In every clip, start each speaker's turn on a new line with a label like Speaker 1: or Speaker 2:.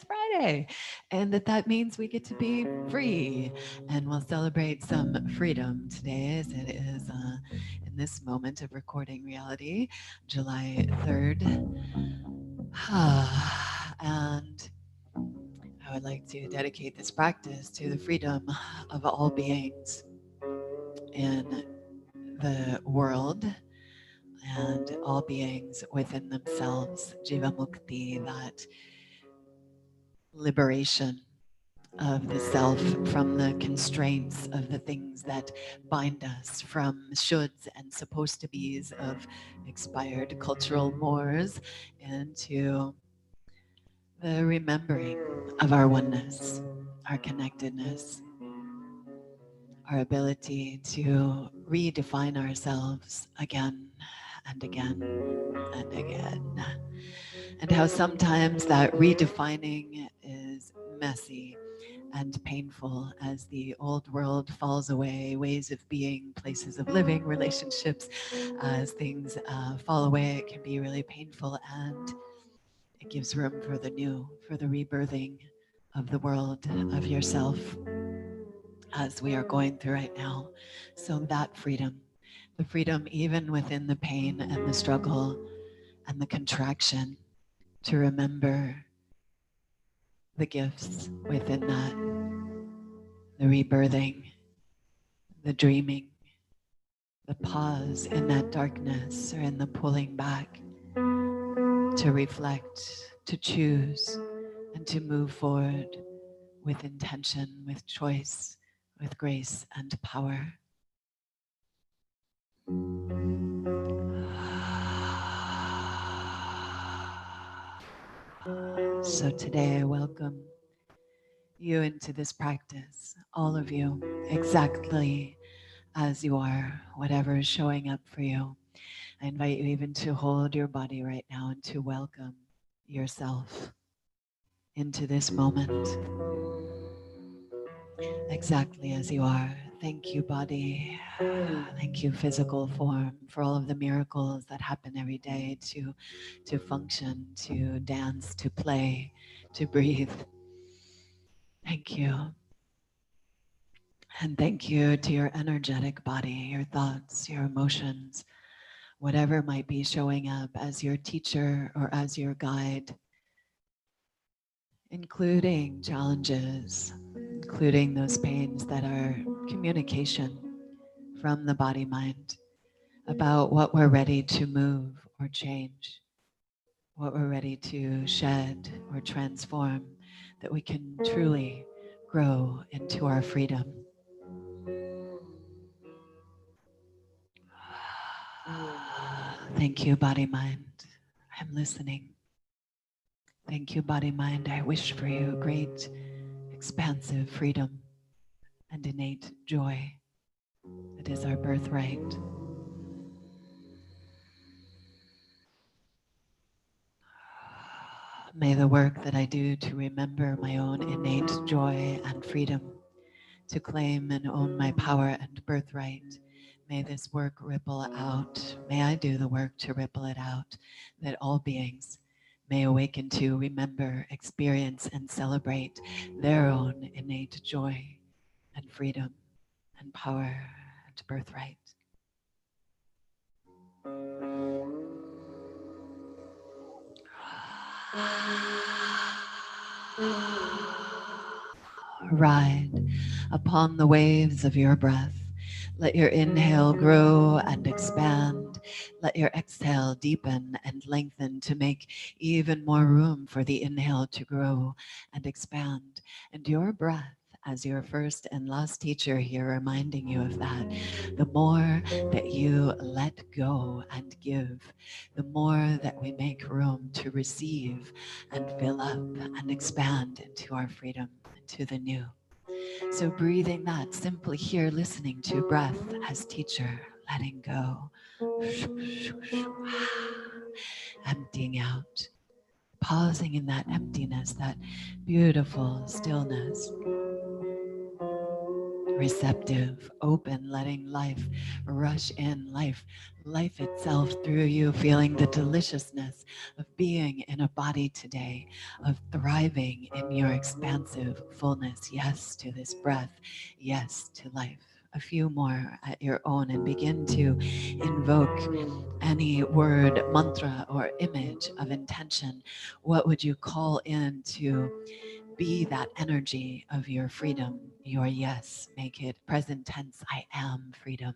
Speaker 1: it's Friday, and that means we get to be free, and we'll celebrate some freedom today, as it is in this moment of recording reality, July 3rd. And I would like to dedicate this practice to the freedom of all beings in the world and all beings within themselves, Jiva Mukti, that liberation of the self from the constraints of the things that bind us, from shoulds and supposed to be's of expired cultural mores, into the remembering of our oneness, our connectedness, our ability to redefine ourselves again and again and again. And how sometimes that redefining is messy and painful as the old world falls away, ways of being, places of living, relationships, as things fall away, it can be really painful, and it gives room for the new, for the rebirthing of the world, of yourself, as we are going through right now. So that freedom, the freedom even within the pain and the struggle and the contraction, to remember the gifts within that, the rebirthing, the dreaming, the pause in that darkness or in the pulling back, to reflect, to choose, and to move forward with intention, with choice, with grace and power. So today I welcome you into this practice, all of you, exactly as you are, whatever is showing up for you. I invite you even to hold your body right now and to welcome yourself into this moment, exactly as you are. Thank you, body. Thank you, physical form, for all of the miracles that happen every day to function, to dance, to play, to breathe. Thank you. And thank you to your energetic body, your thoughts, your emotions, whatever might be showing up as your teacher or as your guide, including challenges, including those pains that are communication from the body-mind about what we're ready to move or change, what we're ready to shed or transform, that we can truly grow into our freedom. Thank you, body-mind. I'm listening. Thank you, body-mind. I wish for you great, expansive freedom and innate joy. It is our birthright. May the work that I do to remember my own innate joy and freedom, to claim and own my power and birthright, may this work ripple out. May I do the work to ripple it out, that all beings may awaken to remember, experience, and celebrate their own innate joy and freedom and power and birthright. Ride upon the waves of your breath. Let your inhale grow and expand. Let your exhale deepen and lengthen to make even more room for the inhale to grow and expand. And your breath, as your first and last teacher here reminding you of that, the more that you let go and give, the more that we make room to receive and fill up and expand into our freedom, into the new. So breathing that, simply here, listening to breath as teacher, letting go, emptying out, pausing in that emptiness, that beautiful stillness, receptive, open, letting life rush in, life itself through you, feeling the deliciousness of being in a body today, of thriving in your expansive fullness. Yes to this breath, yes to life. A few more at your own, and begin to invoke any word, mantra, or image of intention. What would you call in to be that energy of your freedom, your yes? Make it present tense. I am freedom.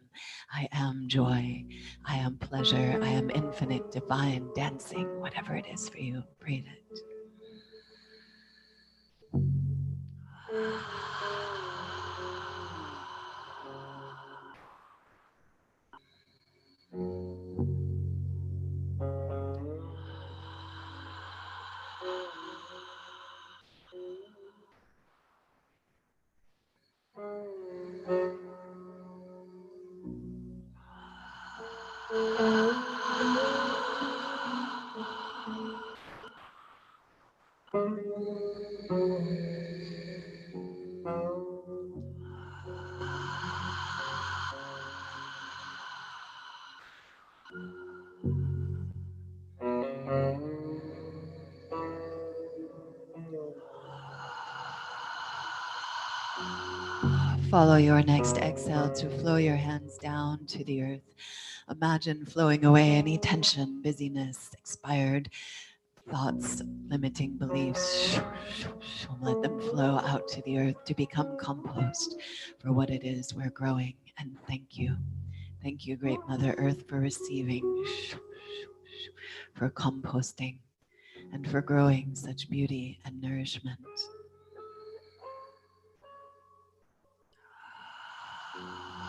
Speaker 1: I am joy. I am pleasure. I am infinite, divine, dancing, whatever it is for you. Breathe it. Follow your next exhale to flow your hands down to the earth. Imagine flowing away any tension, busyness, expired thoughts, limiting beliefs. Let them flow out to the earth to become compost for what it is we're growing. And thank you. Thank you, Great Mother Earth, for receiving, for composting, and for growing such beauty and nourishment.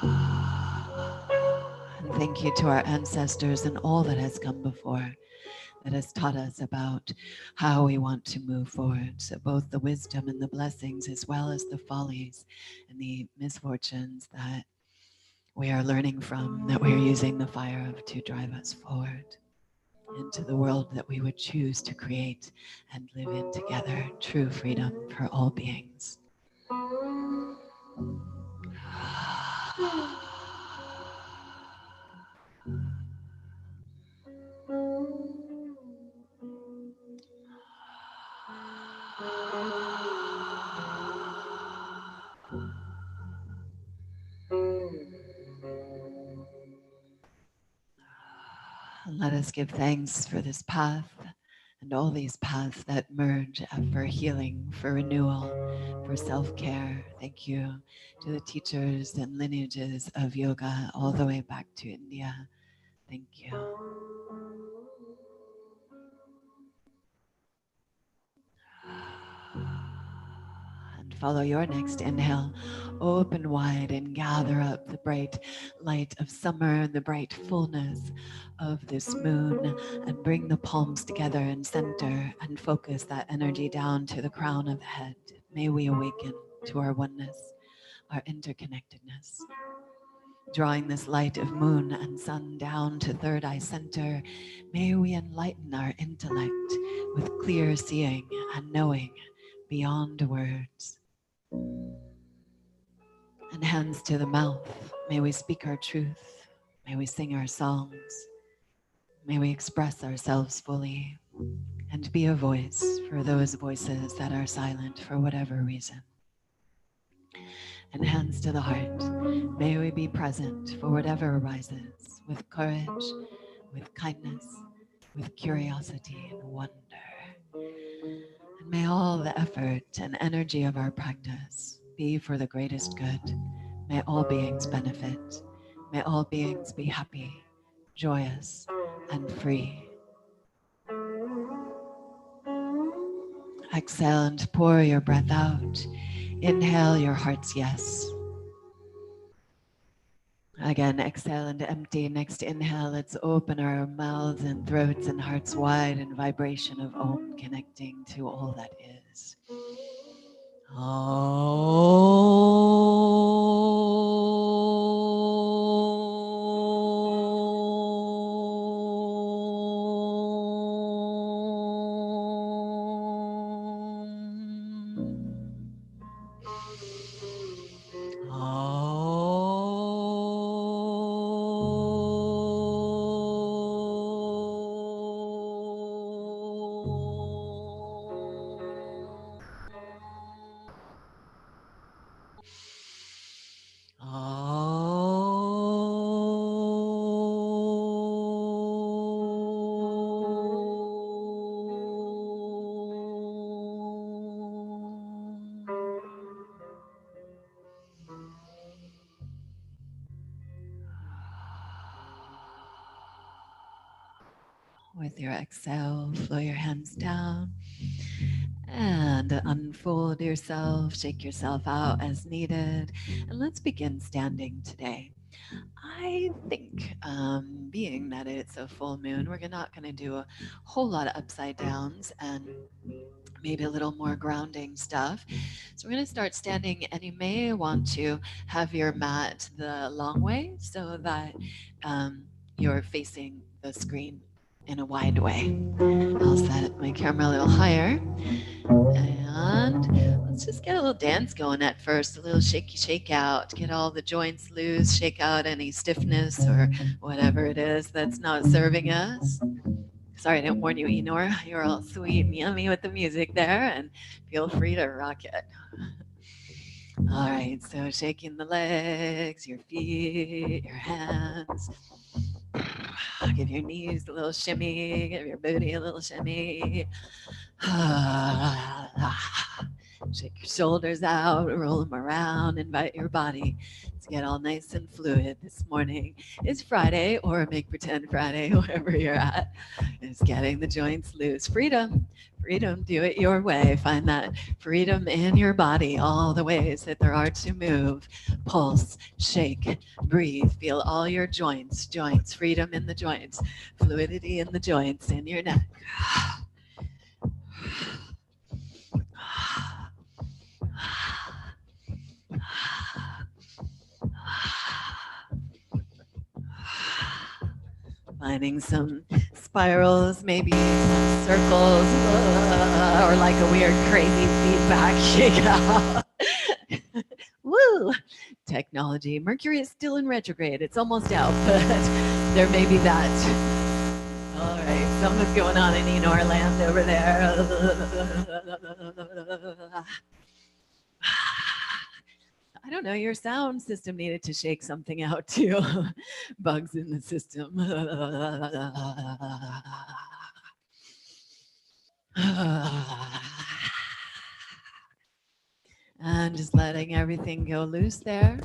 Speaker 1: And thank you to our ancestors and all that has come before, that has taught us about how we want to move forward. So both the wisdom and the blessings, as well as the follies and the misfortunes that we are learning from, that we're using the fire of to drive us forward into the world that we would choose to create and live in together, true freedom for all beings. And let us give thanks for this path and all these paths that merge for healing, for renewal, for self-care. Thank you to the teachers and lineages of yoga all the way back to India. Thank you. And follow your next inhale. Open wide and gather up the bright light of summer and the bright fullness of this moon, and bring the palms together and center and focus that energy down to the crown of the head. May we awaken to our oneness, our interconnectedness. Drawing this light of moon and sun down to third eye center, may we enlighten our intellect with clear seeing and knowing beyond words. And hands to the mouth, may we speak our truth, may we sing our songs, may we express ourselves fully, and be a voice for those voices that are silent for whatever reason. And hands to the heart, may we be present for whatever arises, with courage, with kindness, with curiosity and wonder. And may all the effort and energy of our practice be for the greatest good. May all beings benefit. May all beings be happy, joyous, and free. Exhale and pour your breath out. Inhale your heart's yes. Again, exhale and empty. Next inhale, let's open our mouths and throats and hearts wide in vibration of Om, connecting to all that is. Om. With your exhale, flow your hands down and unfold yourself, shake yourself out as needed. And let's begin standing today. I think, being that it's a full moon, we're not going to do a whole lot of upside downs and maybe a little more grounding stuff. So we're going to start standing, and you may want to have your mat the long way so that you're facing the screen in a wide way. I'll set my camera a little higher. And let's just get a little dance going at first, a little shaky shake out, get all the joints loose, shake out any stiffness or whatever it is that's not serving us. Sorry, I didn't warn you, Enor. You're all sweet and yummy with the music there, and feel free to rock it. All right, so shaking the legs, your feet, your hands. Give your knees a little shimmy, give your booty a little shimmy. Shake your shoulders out, roll them around, invite your body to get all nice and fluid this morning. It's Friday, or make pretend Friday, wherever you're at. It's getting the joints loose. Freedom, freedom, do it your way. Find that freedom in your body, all the ways that there are to move, pulse, shake, breathe, feel all your joints, freedom in the joints, fluidity in the joints, in your neck. Finding some spirals, maybe some circles, or like a weird, crazy feedback shake out. Woo! Technology. Mercury is still in retrograde. It's almost out, but there may be that. All right, something's going on in Enor land over there. I don't know, your sound system needed to shake something out too. Bugs in the system. And just letting everything go loose there.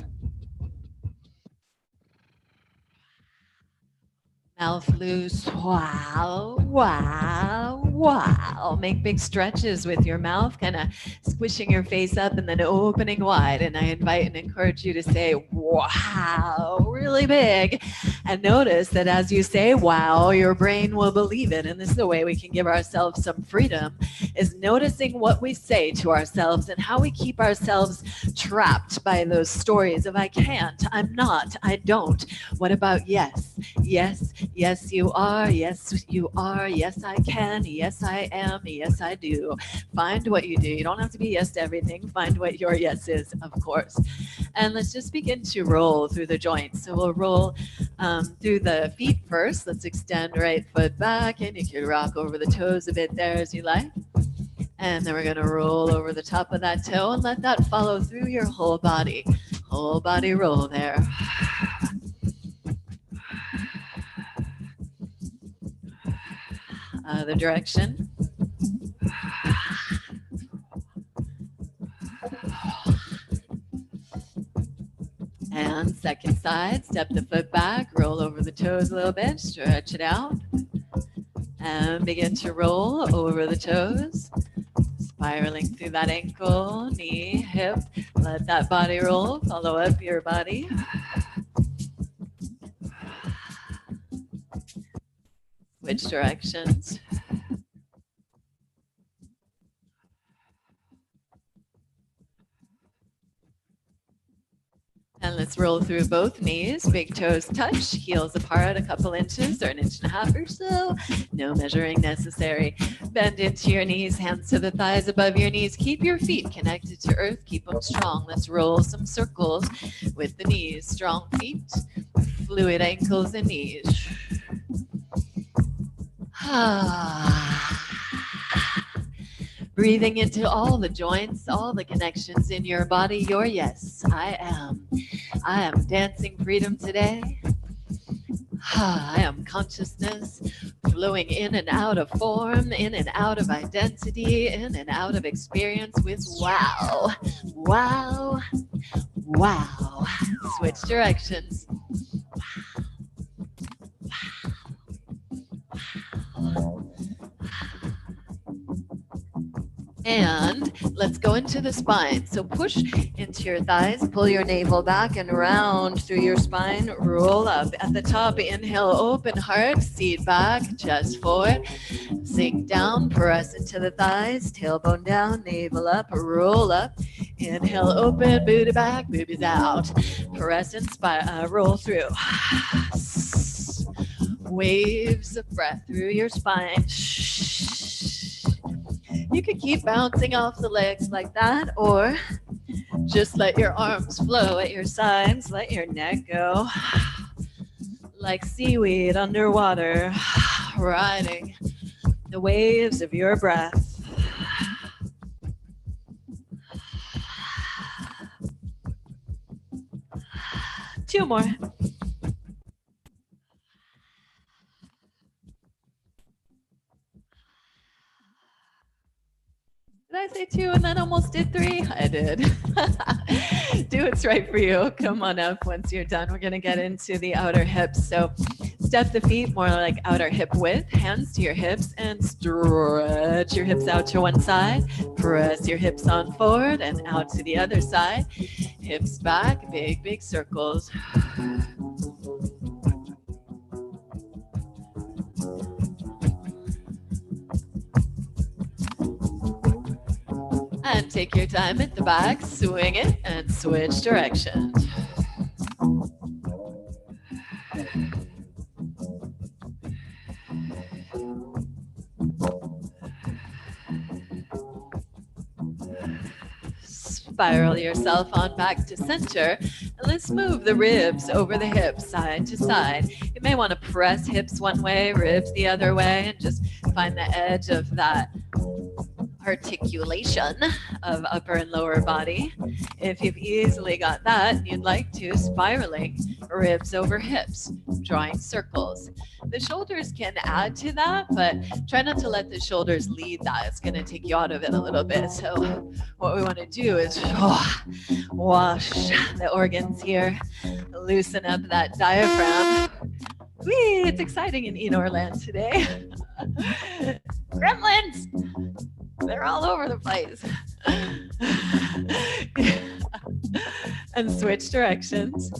Speaker 1: Mouth loose. Wow, wow, wow. Make big stretches with your mouth, kind of squishing your face up and then opening wide. And I invite and encourage you to say, wow, really big. And notice that as you say, wow, your brain will believe it. And this is the way we can give ourselves some freedom, is noticing what we say to ourselves and how we keep ourselves trapped by those stories of I can't, I'm not, I don't. What about yes, yes, yes, you are. Yes, you are. Yes, I can. Yes, I am. Yes, I do. Find what you do. You don't have to be yes to everything. Find what your yes is, of course. And let's just begin to roll through the joints. So we'll roll through the feet first. Let's extend right foot back, and you can rock over the toes a bit there as you like. And then we're going to roll over the top of that toe and let that follow through your whole body. Whole body roll there. Other direction. And second side, step the foot back, roll over the toes a little bit, stretch it out. And begin to roll over the toes, spiraling through that ankle, knee, hip. Let that body roll, follow up your body. Switch directions. And let's roll through both knees, big toes touch, heels apart a couple inches or an inch and a half or so. No measuring necessary. Bend into your knees, hands to the thighs above your knees. Keep your feet connected to earth, keep them strong. Let's roll some circles with the knees. Strong feet, fluid ankles and knees. Breathing into all the joints, all the connections in your body. Your yes, I am. I am dancing freedom today. I am consciousness flowing in and out of form, in and out of identity, in and out of experience with wow, wow, wow. Switch directions. And let's go into the spine. So push into your thighs, pull your navel back and round through your spine, roll up. At the top, inhale, open heart, seat back, chest forward, sink down, press into the thighs, tailbone down, navel up, roll up. Inhale, open, booty back, boobies out. Press and roll through. Waves of breath through your spine. You could keep bouncing off the legs like that, or just let your arms flow at your sides. Let your neck go like seaweed underwater, riding the waves of your breath. Two more. Did I say two and then almost did three? I did. Do what's right for you. Come on up once you're done. We're going to get into the outer hips. So step the feet more like outer hip width, hands to your hips, and stretch your hips out to one side. Press your hips on forward and out to the other side. Hips back, big, big circles. And take your time at the back, swing it, and switch directions. Spiral yourself on back to center. And let's move the ribs over the hips, side to side. You may want to press hips one way, ribs the other way, and just find the edge of that articulation of upper and lower body. If you've easily got that and you'd like to, spiraling ribs over hips, drawing circles. The shoulders can add to that, but try not to let the shoulders lead that. It's going to take you out of it a little bit. So what we want to do is wash the organs here, loosen up that diaphragm. Whee, it's exciting in Eenor land today. Gremlins! They're all over the place. And switch directions.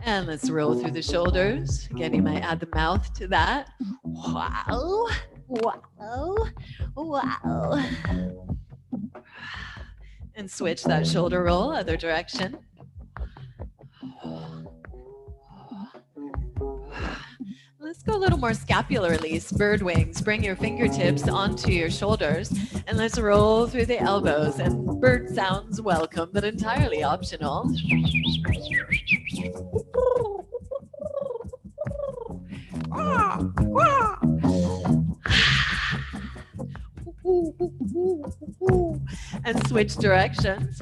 Speaker 1: And let's roll through the shoulders. Again, you might add the mouth to that. Wow, wow, wow. And switch that shoulder roll, other direction. Let's go a little more scapular release, bird wings. Bring your fingertips onto your shoulders and let's roll through the elbows. And bird sounds welcome, but entirely optional. And switch directions.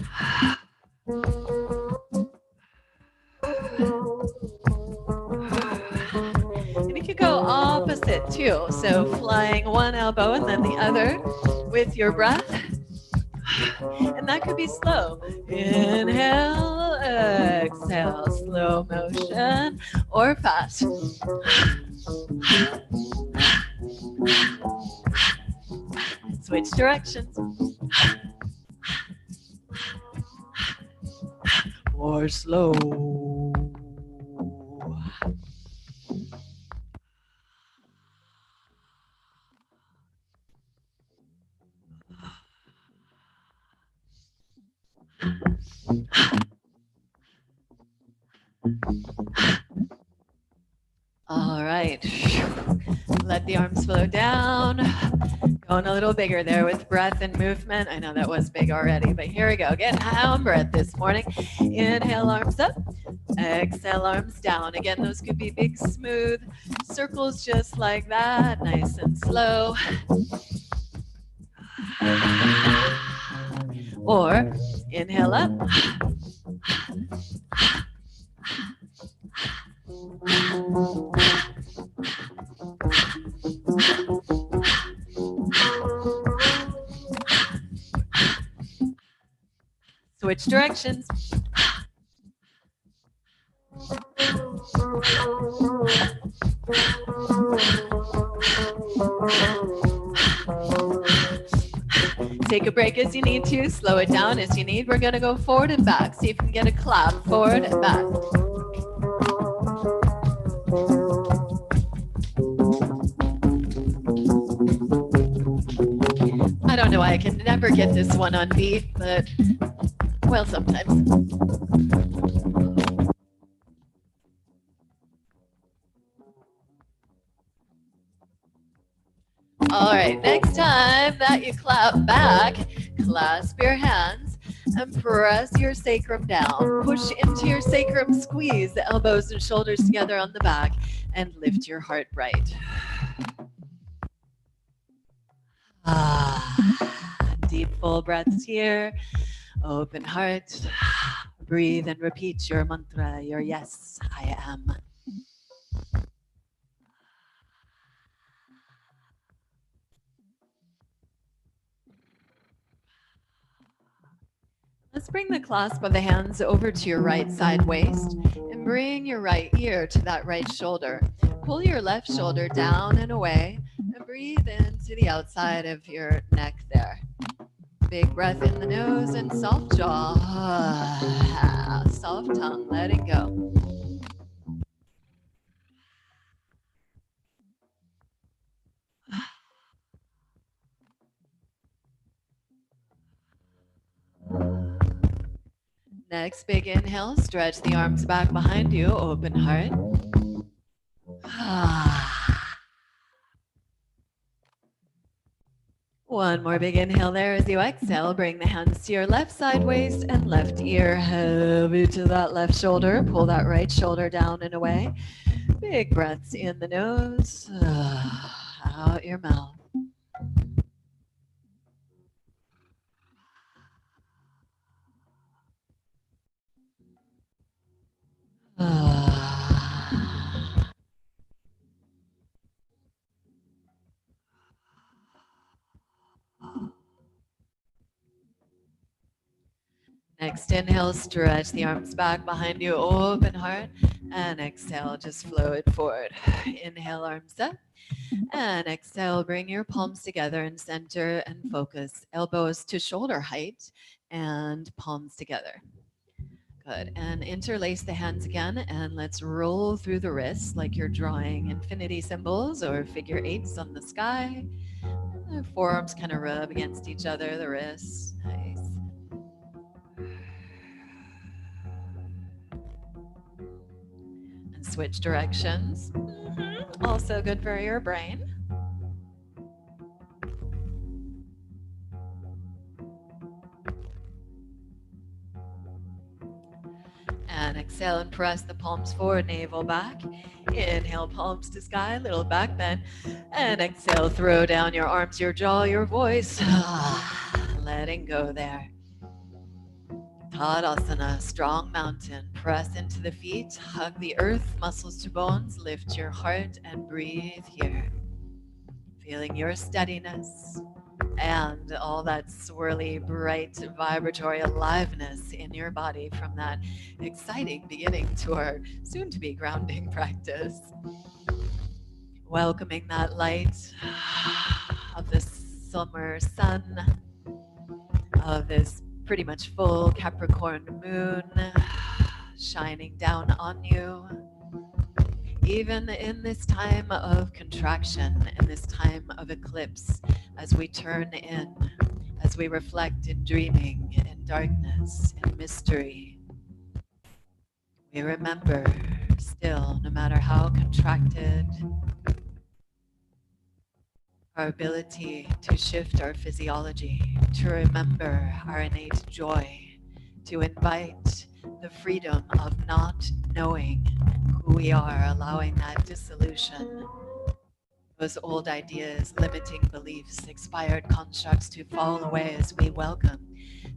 Speaker 1: And you can go opposite too. So flying one elbow and then the other with your breath. And that could be slow. Inhale, exhale, slow motion, or fast. Switch directions. Or slow. All right. Let the arms flow down. Going a little bigger there with breath and movement. I know that was big already, but here we go. Get down breath this morning. Inhale, arms up. Exhale, arms down. Again, those could be big, smooth circles just like that. Nice and slow. Or inhale up. Switch directions. Take a break as you need to, slow it down as you need. We're gonna go forward and back. See if you can get a clap, forward and back. I don't know why I can never get this one on beat, but well, sometimes. All right, next time that you clap back, clasp your hands and press your sacrum down. Push into your sacrum, squeeze the elbows and shoulders together on the back, and lift your heart bright. Deep, full breaths here. Open heart. Breathe and repeat your mantra, your yes, I am. Let's bring the clasp of the hands over to your right side waist and bring your right ear to that right shoulder. Pull your left shoulder down and away and breathe into the outside of your neck there. Big breath in the nose and soft jaw. Soft tongue, letting go. Next, big inhale, stretch the arms back behind you, open heart. One more big inhale there as you exhale. Bring the hands to your left side waist and left ear heavy to that left shoulder. Pull that right shoulder down and away. Big breaths in the nose, out your mouth. Next inhale, stretch the arms back behind you, open heart, and exhale, just flow it forward. Inhale, arms up, and exhale, bring your palms together and center and focus. Elbows to shoulder height and palms together. Good. And interlace the hands again, and let's roll through the wrists like you're drawing infinity symbols or figure eights on the sky. The forearms kind of rub against each other, the wrists. Nice. And switch directions. Also good for your brain. And exhale and press the palms forward, navel back. Inhale, palms to sky, little back bend. And exhale, throw down your arms, your jaw, your voice. Letting go there. Tadasana, strong mountain. Press into the feet, hug the earth, muscles to bones. Lift your heart and breathe here. Feeling your steadiness and all that swirly, bright, vibratory aliveness in your body from that exciting beginning to our soon-to-be grounding practice. Welcoming that light of the summer sun, of this pretty much full Capricorn moon shining down on you. Even in this time of contraction, in this time of eclipse, as we turn in, as we reflect in dreaming, in darkness, in mystery, we remember still, no matter how contracted, our ability to shift our physiology, to remember our innate joy, to invite the freedom of not knowing who we are, allowing that dissolution, those old ideas, limiting beliefs, expired constructs to fall away as we welcome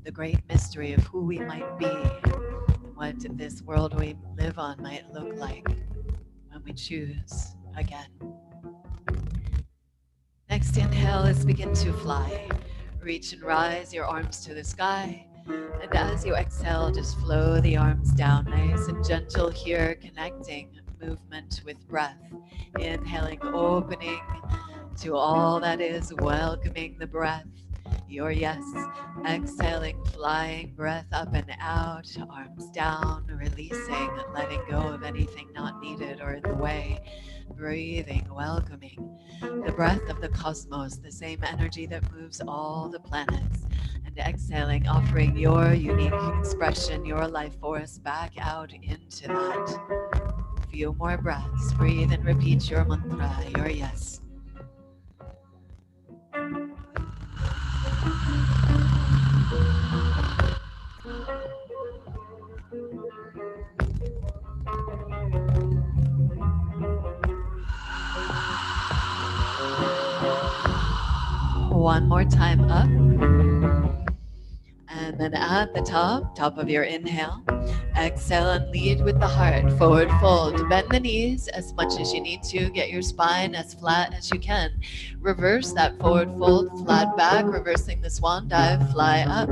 Speaker 1: the great mystery of who we might be and what this world we live on might look like when we choose again. Next inhale, let's begin to fly. Reach and rise your arms to the sky. And as you exhale, just flow the arms down nice and gentle here, connecting movement with breath. Inhaling, opening to all that is, welcoming the breath. your yes. Exhaling, flying breath up and out, arms down, releasing, letting go of anything not needed or in the way. Breathing, welcoming the breath of the cosmos, the same energy that moves all the planets. And exhaling, offering your unique expression, your life force back out into that. Few more breaths. Breathe and repeat your mantra, your yes. One more time up. And then at the top of your inhale, exhale and lead with the heart. Forward fold. Bend the knees as much as you need to. Get your spine as flat as you can. Reverse that forward fold, flat back, reversing the swan dive, fly up.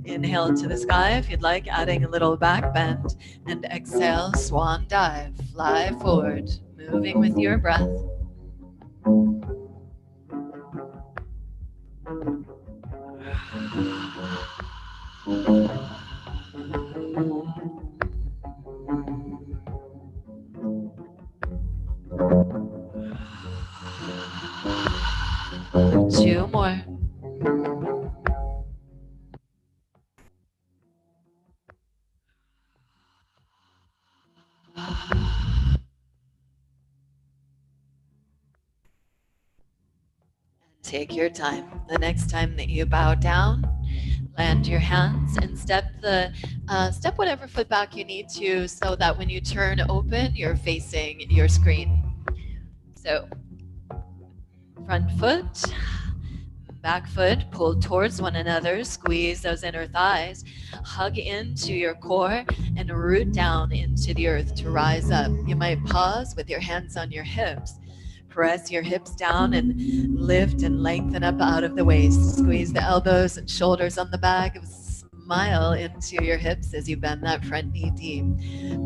Speaker 1: Inhale to the sky if you'd like, adding a little back bend. And exhale, swan dive, fly forward, moving with your breath. Two more. Take your time. The next time that you bow down, land your hands and step whatever foot back you need to, so that when you turn open, you're facing your screen. So front foot, back foot pulled towards one another, squeeze those inner thighs, hug into your core and root down into the earth to rise up. You might pause with your hands on your hips. Press your hips down and lift and lengthen up out of the waist. Squeeze the elbows and shoulders on the back. Smile into your hips as you bend that front knee deep.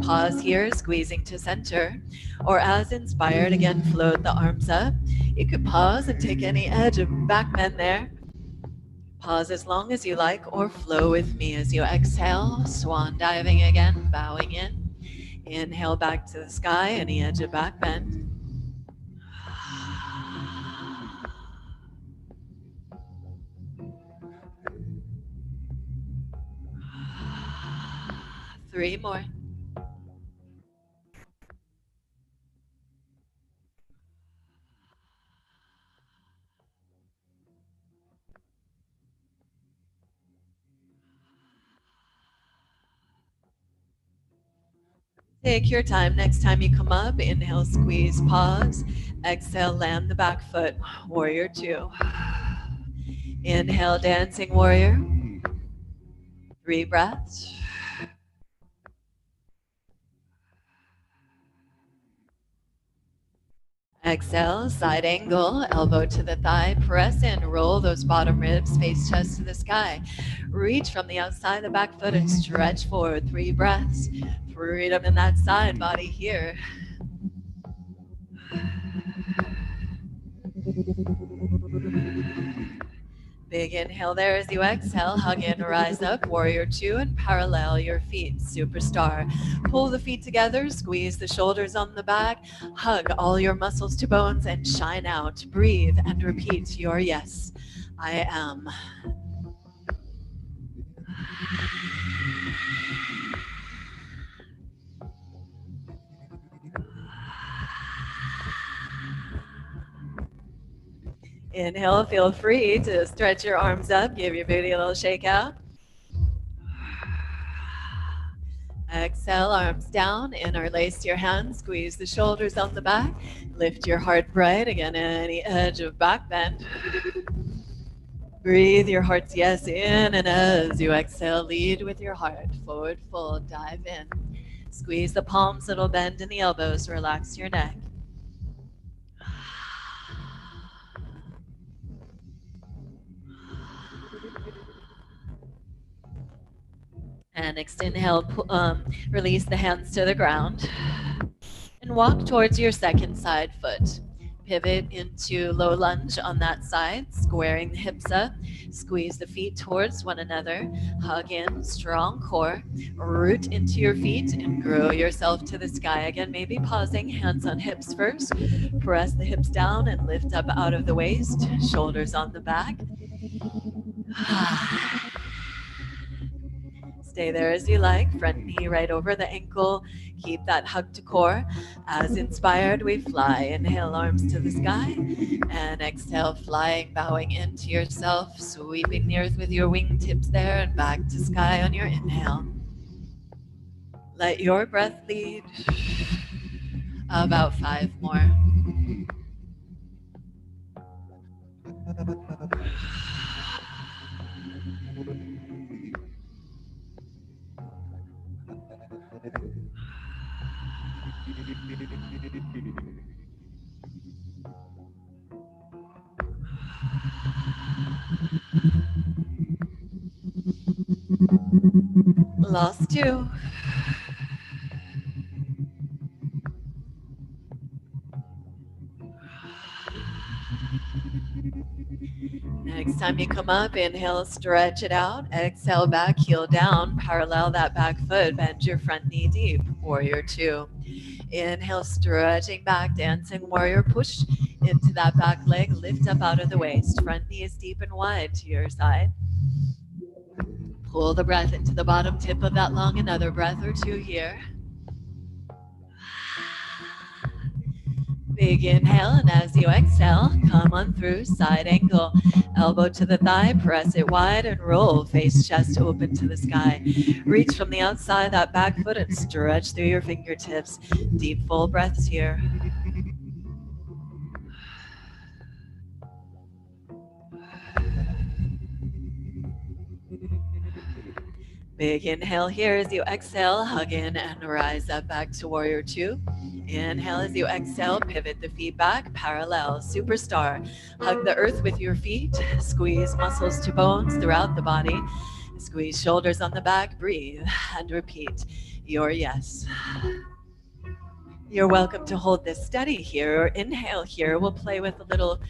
Speaker 1: Pause here, squeezing to center. Or as inspired, again, float the arms up. You could pause and take any edge of back bend there. Pause as long as you like, or flow with me as you exhale. Swan diving again, bowing in. Inhale back to the sky, any edge of back bend. Three more. Take your time. Next time you come up, inhale, squeeze, pause. Exhale, land the back foot. Warrior two. Inhale, dancing warrior. 3 breaths. Exhale, side angle, elbow to the thigh, press in, roll those bottom ribs, face chest to the sky. Reach from the outside of the back foot and stretch forward. 3 breaths. Freedom in that side body here. Big inhale there as you exhale. Hug in, rise up, warrior two, and parallel your feet, superstar. Pull the feet together, squeeze the shoulders on the back, hug all your muscles to bones, and shine out. Breathe and repeat your yes. I am. Inhale, feel free to stretch your arms up, give your booty a little shake out. Exhale, arms down, interlace your hands, squeeze the shoulders on the back, lift your heart bright, again, any edge of back bend. Breathe your heart's yes in, and as you exhale, lead with your heart, forward fold, dive in. Squeeze the palms, little bend in the elbows, relax your neck. And next inhale, release the hands to the ground and walk towards your second side foot. Pivot into low lunge on that side, squaring the hips up. Squeeze the feet towards one another. Hug in, strong core. Root into your feet and grow yourself to the sky. Again, maybe pausing, hands on hips first. Press the hips down and lift up out of the waist. Shoulders on the back. Stay there as you like. Front knee right over the ankle. Keep that hug to core. As inspired, we fly. Inhale, arms to the sky. And exhale, flying, bowing into yourself. Sweeping the earth with your wingtips there and back to sky on your inhale. Let your breath lead. About 5 more. Lost you. Next time you come up, inhale, stretch it out. Exhale, back, heel down. Parallel that back foot. Bend your front knee deep. Warrior 2. Inhale, stretching back, dancing warrior. Push into that back leg. Lift up out of the waist. Front knee is deep and wide to your side. Pull the breath into the bottom tip of that lung. Another breath or 2 here. Big inhale, and as you exhale, come on through, side angle. Elbow to the thigh, press it wide and roll. Face chest open to the sky. Reach from the outside, that back foot, and stretch through your fingertips. Deep, full breaths here. Big inhale here as you exhale, hug in and rise up back to warrior 2. Inhale as you exhale, pivot the feet back, parallel, superstar. Hug the earth with your feet, squeeze muscles to bones throughout the body. Squeeze shoulders on the back, breathe and repeat your yes. You're welcome to hold this steady here or inhale here. We'll play with a little,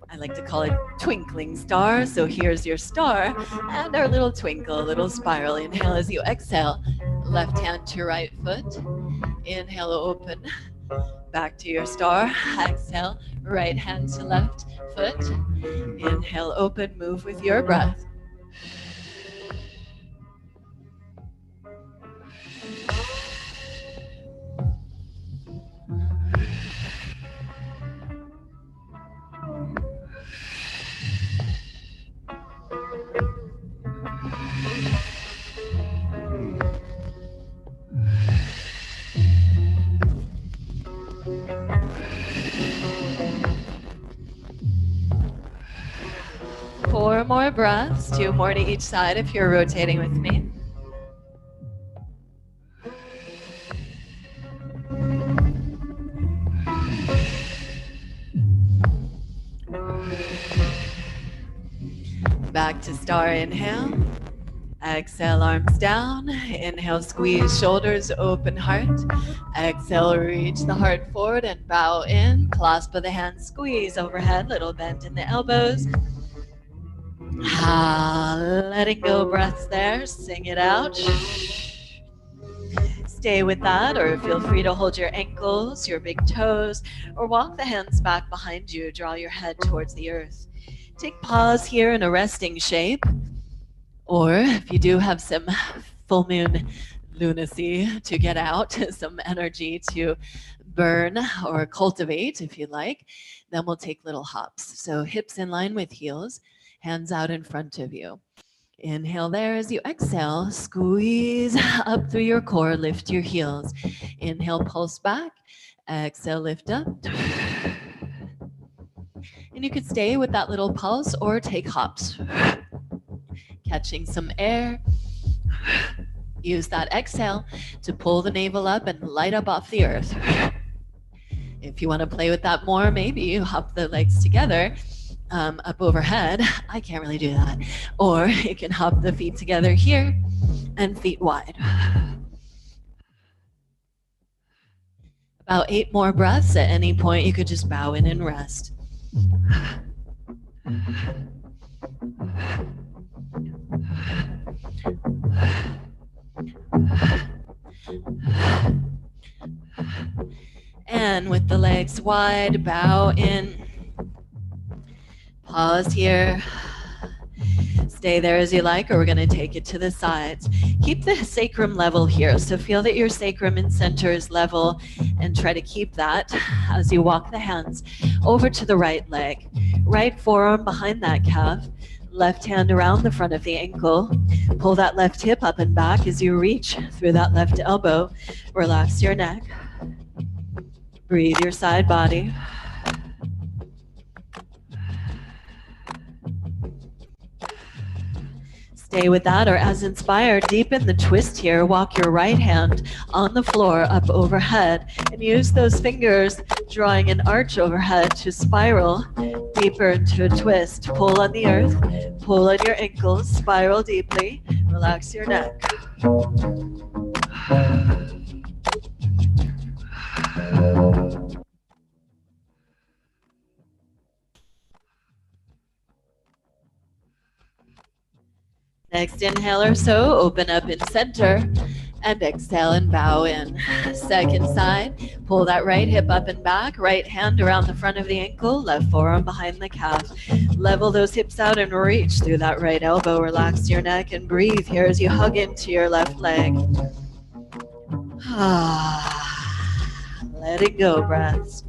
Speaker 1: I like to call it twinkling star. So here's your star and our little twinkle, little spiral. Inhale as you exhale, left hand to your right foot. Inhale, open, back to your star. Exhale, right hand to left foot. Inhale, open, move with your breath. Four more breaths, 2 more to each side if you're rotating with me. Back to star, inhale. Exhale, arms down. Inhale, squeeze shoulders, open heart. Exhale, reach the heart forward and bow in. Clasp of the hands, squeeze overhead, little bend in the elbows. Letting go breaths there. Sing it out. Stay with that, or feel free to hold your ankles, your big toes, or walk the hands back behind you. Draw your head towards the earth. Take pause here in a resting shape. Or if you do have some full moon lunacy to get out, some energy to burn or cultivate, if you like, then we'll take little hops. So hips in line with heels, hands out in front of you. Inhale there as you exhale, squeeze up through your core, lift your heels. Inhale, pulse back. Exhale, lift up. And you could stay with that little pulse or take hops. Catching some air. Use that exhale to pull the navel up and light up off the earth. If you want to play with that more, maybe you hop the legs together up overhead. I can't really do that. Or you can hop the feet together here and feet wide. About 8 more breaths. At any point, you could just bow in and rest. And with the legs wide, bow in. Pause here. Stay there as you like, or we're going to take it to the sides. Keep the sacrum level here. So feel that your sacrum and center is level, and try to keep that as you walk the hands over to the right leg. Right forearm behind that calf. Left hand around the front of the ankle. Pull that left hip up and back as you reach through that left elbow. Relax your neck. Breathe your side body. Stay with that, or as inspired, deepen the twist here. Walk your right hand on the floor up overhead and use those fingers drawing an arch overhead to spiral deeper into a twist. Pull on the earth, pull on your ankles, spiral deeply, relax your neck. Next inhale or so, open up in center, and exhale and bow in. Second side, pull that right hip up and back, right hand around the front of the ankle, left forearm behind the calf. Level those hips out and reach through that right elbow. Relax your neck and breathe here as you hug into your left leg. Let it go, breaths.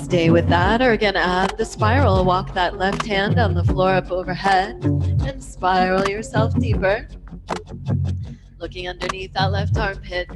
Speaker 1: Stay with that, or again add the spiral. Walk that left hand on the floor up overhead and spiral yourself deeper. Looking underneath that left armpit.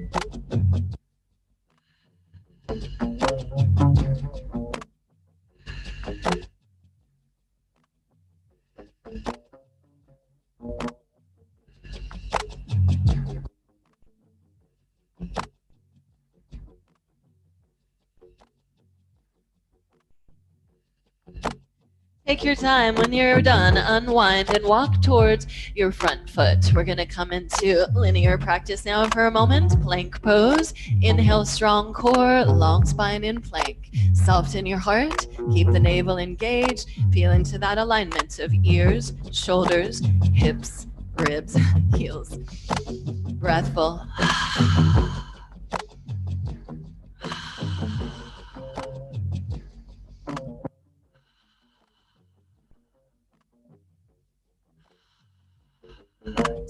Speaker 1: Take your time. When you're done, unwind and walk towards your front foot. We're going to come into linear practice now for a moment. Plank pose. Inhale, strong core, long spine in plank. Soften your heart. Keep the navel engaged. Feel into that alignment of ears, shoulders, hips, ribs, heels. Breathful.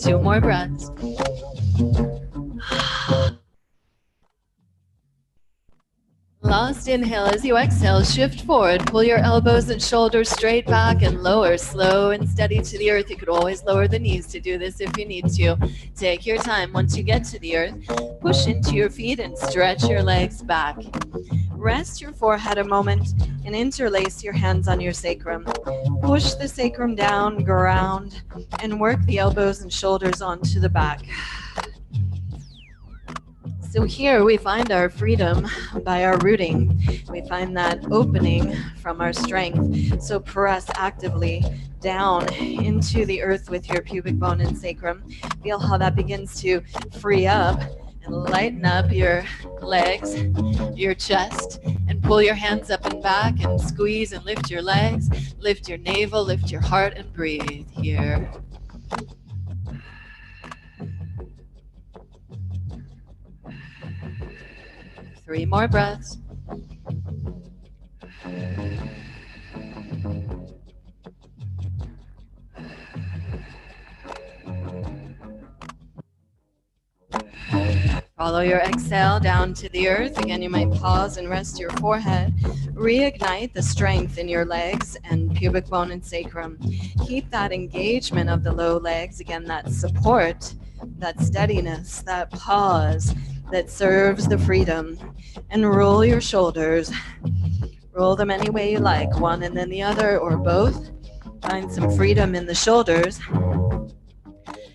Speaker 1: Two more breaths. Last inhale. As you exhale, shift forward. Pull your elbows and shoulders straight back and lower, slow and steady to the earth. You could always lower the knees to do this if you need to. Take your time. Once you get to the earth, push into your feet and stretch your legs back. Rest your forehead a moment and interlace your hands on your sacrum. Push the sacrum down, ground, and work the elbows and shoulders onto the back. So here we find our freedom by our rooting. We find that opening from our strength. So press actively down into the earth with your pubic bone and sacrum. Feel how that begins to free up and lighten up your legs, your chest, and pull your hands up and back and squeeze and lift your legs, lift your navel, lift your heart, and breathe here. Three more breaths. Follow your exhale down to the earth. Again, you might pause and rest your forehead. Reignite the strength in your legs and pubic bone and sacrum. Keep that engagement of the low legs. Again, that support, that steadiness, that pause that serves the freedom. And roll your shoulders. Roll them any way you like, one and then the other or both. Find some freedom in the shoulders.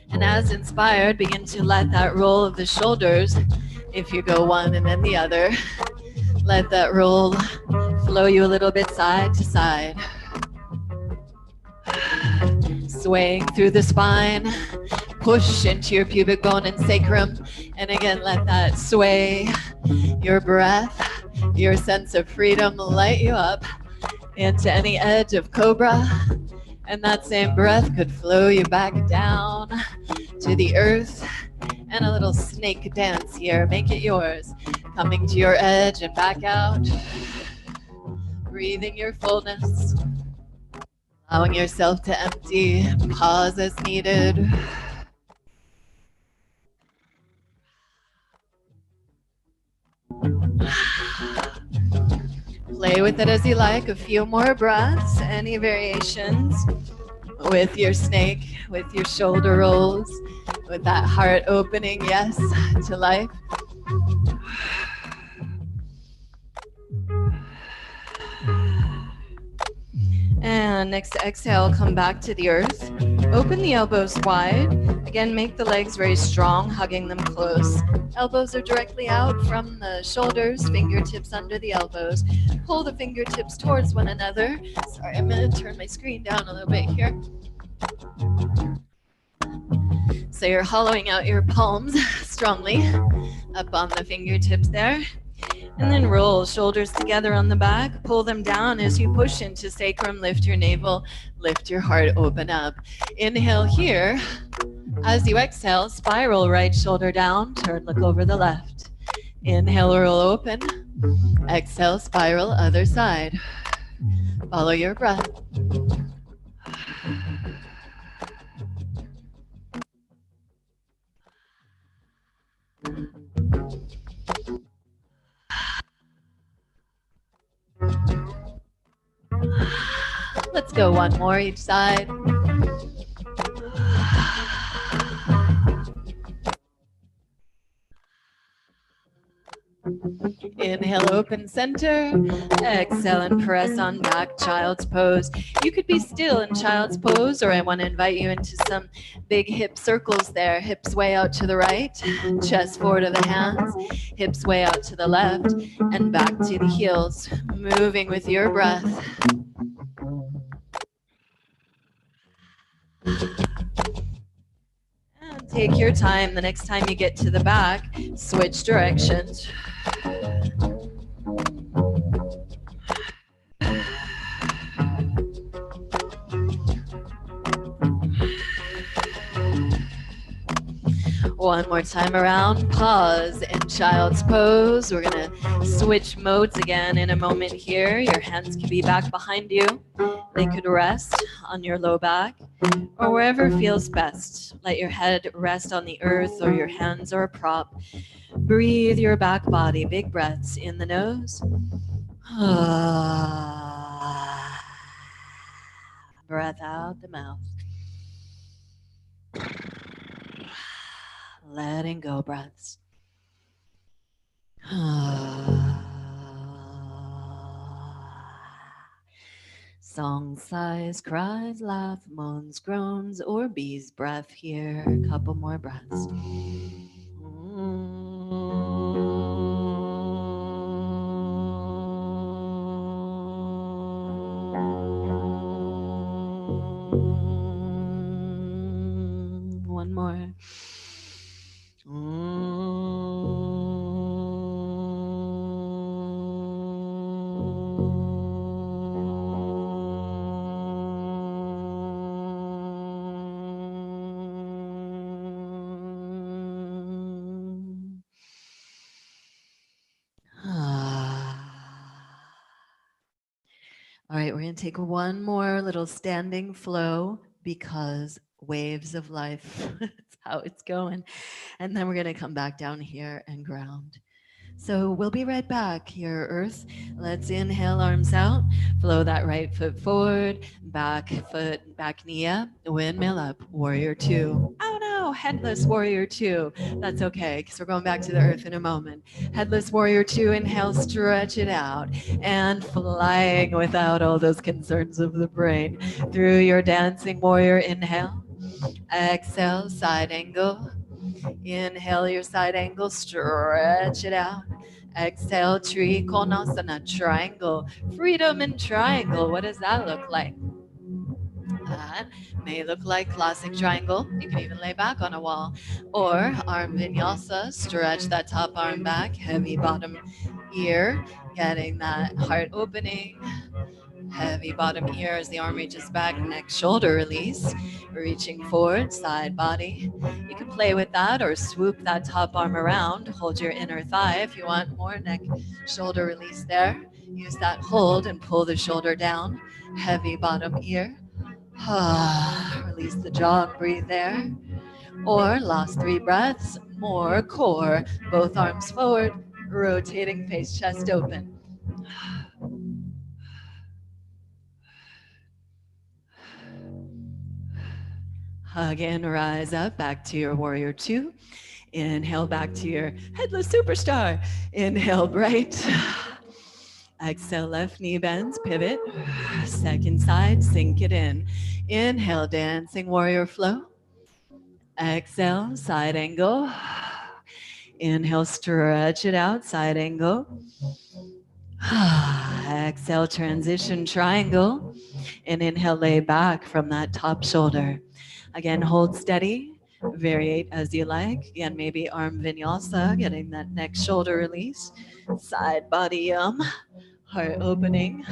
Speaker 1: And as inspired, begin to let that roll of the shoulders, if you go one and then the other, let that roll flow you a little bit side to side. swaying through the spine. Push into your pubic bone and sacrum. And again, let that sway. Your breath, your sense of freedom light you up into any edge of cobra. And that same breath could flow you back down to the earth. And a little snake dance here. Make it yours. Coming to your edge and back out. Breathing your fullness. Allowing yourself to empty. Pause as needed. Play with it as you like. A few more breaths. Any variations with your snake, with your shoulder rolls, with that heart opening yes to life. And next exhale, come back to the earth. Open the elbows wide. Again, make the legs very strong, hugging them close. Elbows are directly out from the shoulders, fingertips under the elbows. Pull the fingertips towards one another. Sorry, I'm going to turn my screen down a little bit here. So you're hollowing out your palms strongly up on the fingertips there. And then roll shoulders together on the back. Pull them down as you push into sacrum. Lift your navel. Lift your heart. Open up. Inhale here. As you exhale, spiral right shoulder down. Turn, look over the left. Inhale, roll open. Exhale, spiral other side. Follow your breath. Let's go one more each side. Inhale, open center. Exhale and press on back, child's pose. You could be still in child's pose, or I want to invite you into some big hip circles there. Hips way out to the right, chest forward to the hands, hips way out to the left, and back to the heels, moving with your breath. And take your time. The next time you get to the back, switch directions. One more time around, pause in child's pose. We're gonna switch modes again in a moment here. Your hands can be back behind you. They could rest on your low back or wherever feels best. Let your head rest on the earth or your hands are a prop. Breathe your back body, big breaths in the nose. Breath out the mouth. Letting go breaths. Song, sighs, cries, laugh, moans, groans, or bees breath here. A couple more breaths. One more. All right, we're going to take one more little standing flow because waves of life, that's how it's going. And then we're going to come back down here and ground. So we'll be right back here, Earth. Let's inhale, arms out. Flow that right foot forward, back foot, back knee up, windmill up, warrior two. Oh no, headless warrior two. That's okay, because we're going back to the earth in a moment. Headless warrior two, inhale, stretch it out. And flying without all those concerns of the brain. Through your dancing warrior, inhale. Exhale, side angle. Inhale your side angle, stretch it out. Exhale, Trikonasana, triangle. Freedom in triangle. What does that look like? That may look like classic triangle. You can even lay back on a wall. Or arm vinyasa, stretch that top arm back, heavy bottom ear, getting that heart opening. Heavy bottom ear as the arm reaches back, neck, shoulder release, reaching forward, side body. You can play with that or swoop that top arm around. Hold your inner thigh if you want more neck, shoulder release there. Use that hold and pull the shoulder down. Heavy bottom ear. Release the jaw and breathe there. Or last 3 breaths, more core. Both arms forward, rotating face, chest open. Hug and rise up back to your warrior 2. Inhale back to your headless superstar. Inhale bright. Exhale, left knee bends, pivot. Second side, sink it in. Inhale, dancing warrior flow. Exhale, side angle. Inhale, stretch it out, side angle. Exhale, transition triangle. And inhale, lay back from that top shoulder. Again, hold steady. Variate as you like. Again, maybe arm vinyasa, getting that neck shoulder release. Side body yum. Heart opening.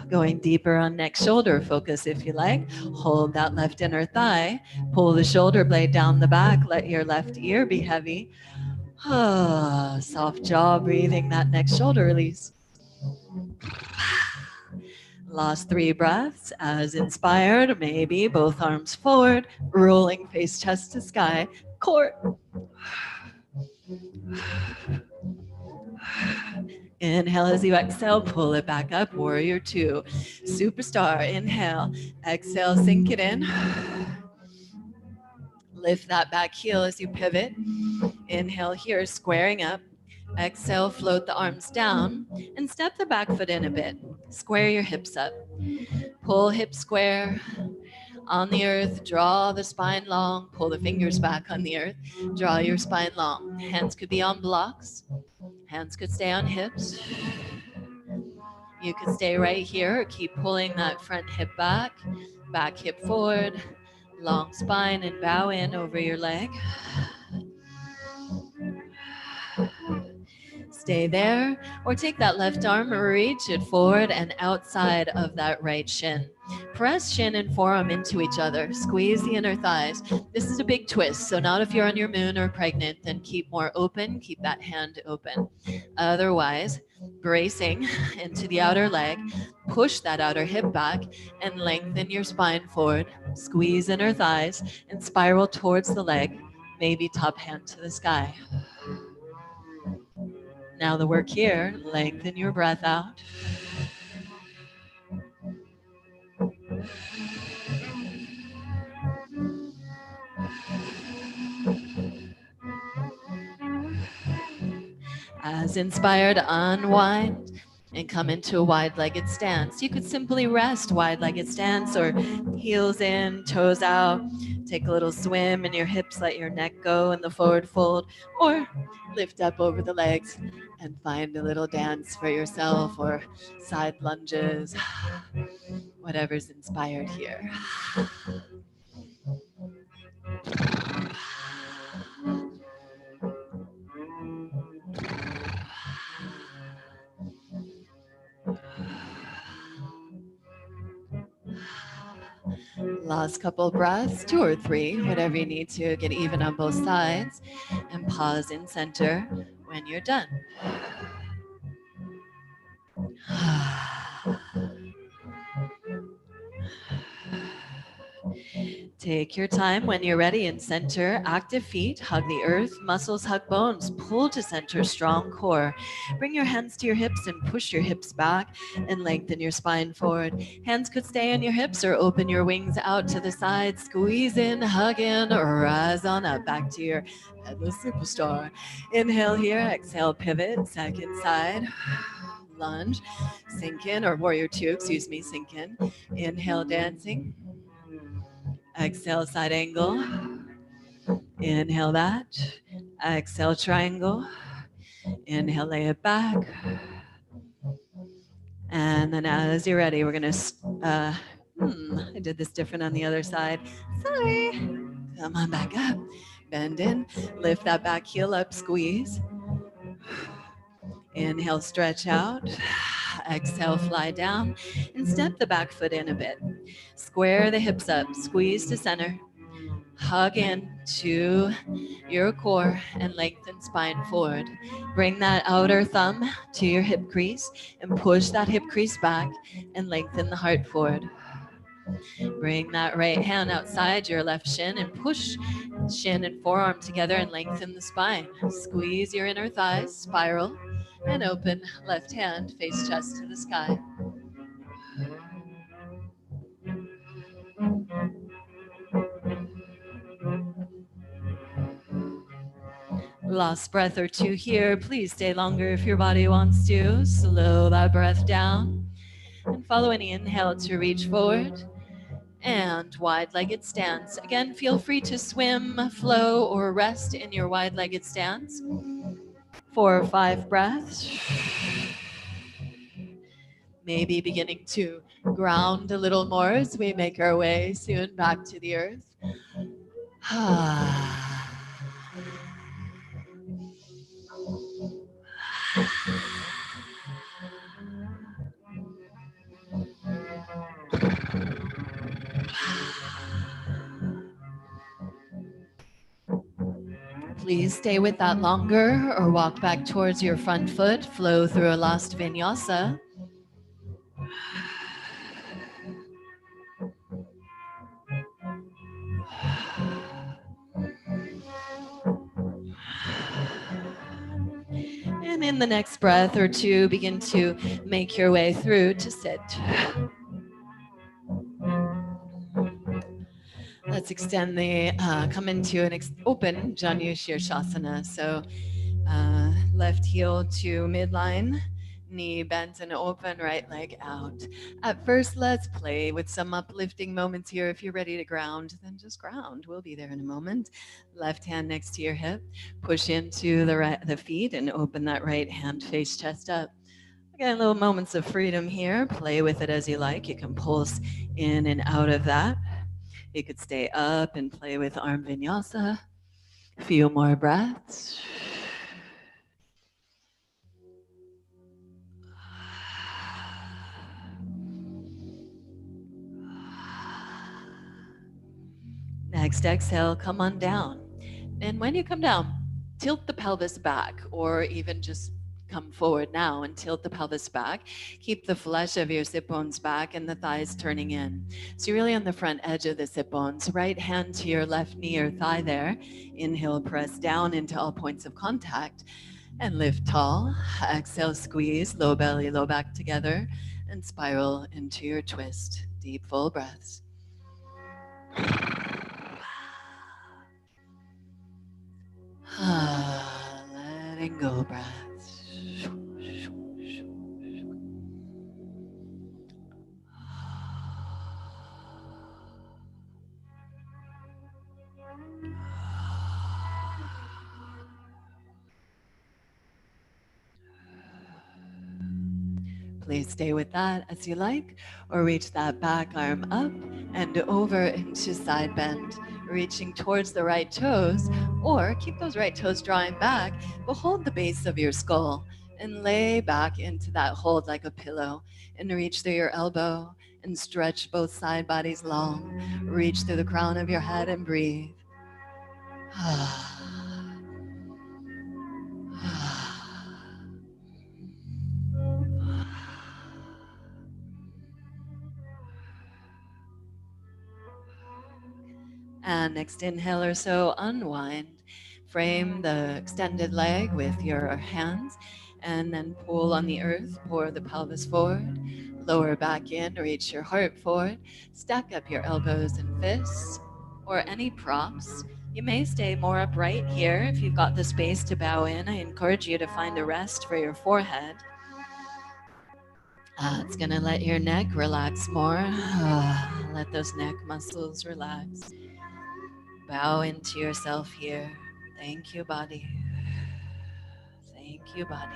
Speaker 1: Going deeper on neck shoulder focus if you like. Hold that left inner thigh. Pull the shoulder blade down the back. Let your left ear be heavy. Soft jaw, breathing that next shoulder release. Last 3 breaths as inspired, maybe both arms forward, rolling face chest to sky, core. Inhale as you exhale, pull it back up, warrior 2. Superstar, inhale, exhale, sink it in. Lift that back heel as you pivot. Inhale here, squaring up. Exhale, float the arms down and step the back foot in a bit. Square your hips up. Pull hips square on the earth. Draw the spine long. Pull the fingers back on the earth. Draw your spine long. Hands could be on blocks. Hands could stay on hips. You could stay right here or keep pulling that front hip back hip forward, long spine, and bow in over your leg. Stay there, or take that left arm, reach it forward and outside of that right shin. Press shin and forearm into each other. Squeeze the inner thighs. This is a big twist, so not if you're on your moon or pregnant, then keep more open, keep that hand open. Otherwise, bracing into the outer leg, push that outer hip back and lengthen your spine forward. Squeeze inner thighs and spiral towards the leg, maybe top hand to the sky. Now the work here, lengthen your breath out. As inspired, unwind and come into a wide-legged stance. You could simply rest, wide-legged stance, or heels in, toes out. Take a little swim in your hips, let your neck go in the forward fold, or lift up over the legs and find a little dance for yourself, or side lunges, whatever's inspired here. Last couple breaths, 2 or 3, whatever you need to get even on both sides, and pause in center when you're done. Take your time when you're ready in center. Active feet, hug the earth, muscles hug bones, pull to center, strong core. Bring your hands to your hips and push your hips back and lengthen your spine forward. Hands could stay on your hips or open your wings out to the side. Squeeze in, hug in, rise on up back to your headless superstar. Inhale here, exhale, pivot, second side. Lunge, sink in, or warrior 2, excuse me, sink in. Inhale, dancing. Exhale, side angle. Inhale that. Exhale, triangle. Inhale, lay it back. And then as you're ready, we're gonna, I did this different on the other side. Sorry. Come on back up. Bend in, lift that back heel up, squeeze. Inhale, stretch out. Exhale, fly down and step the back foot in a bit. Square the hips up, squeeze to center. Hug in to your core and lengthen spine forward. Bring that outer thumb to your hip crease and push that hip crease back and lengthen the heart forward. Bring that right hand outside your left shin and push shin and forearm together and lengthen the spine. Squeeze your inner thighs, spiral, and open. Left hand, face chest to the sky. Last breath or two here. Please stay longer if your body wants to. Slow that breath down and follow any inhale to reach forward and wide-legged stance. Again, feel free to swim, flow, or rest in your wide-legged stance. 4 or 5 breaths. Maybe beginning to ground a little more as we make our way soon back to the earth. Please stay with that longer or walk back towards your front foot. Flow through a last vinyasa. And in the next breath or two, begin to make your way through to sit. Let's extend the, come into an open Janu Shirshasana. So left heel to midline, knee bent and open, right leg out. At first, let's play with some uplifting moments here. If you're ready to ground, then just ground. We'll be there in a moment. Left hand next to your hip. Push into the feet and open that right hand, face chest up. Again, little moments of freedom here. Play with it as you like. You can pulse in and out of that. You could stay up and play with arm vinyasa. A few more breaths. Next exhale, come on down. And when you come down, tilt the pelvis back, or even just come forward now and tilt the pelvis back. Keep the flesh of your sit bones back and the thighs turning in. So you're really on the front edge of the sit bones. Right hand to your left knee or thigh there. Inhale, press down into all points of contact and lift tall. Exhale, squeeze, low belly, low back together, and spiral into your twist. Deep, full breaths. Letting go breaths. Please stay with that as you like, or reach that back arm up and over into side bend, reaching towards the right toes, or keep those right toes drawing back, but hold the base of your skull and lay back into that hold like a pillow and reach through your elbow and stretch both side bodies long. Reach through the crown of your head and breathe. And next inhale or so, unwind. Frame the extended leg with your hands and then pull on the earth, pour the pelvis forward, lower back in, reach your heart forward, stack up your elbows and fists or any props. You may stay more upright here if you've got the space to bow in. I encourage you to find a rest for your forehead. It's gonna let your neck relax more. Let those neck muscles relax. Bow into yourself here. Thank you, body. Thank you, body.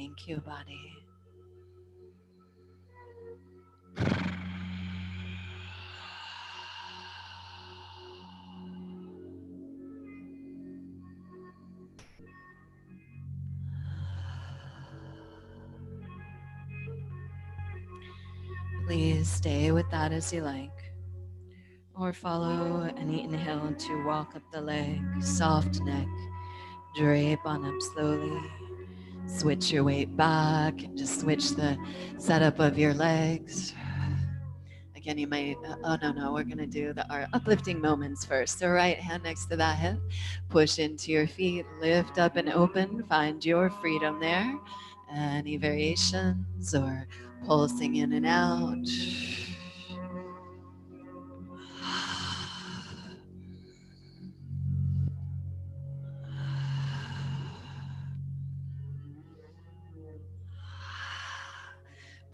Speaker 1: Thank you, body. Please stay with that as you like. Or follow any inhale to walk up the leg, soft neck, drape on up slowly. Switch your weight back and just switch the setup of your legs. Again, you might, no, we're gonna do our uplifting moments first. So right hand next to that hip, push into your feet, lift up and open, find your freedom there. Any variations or pulsing in and out.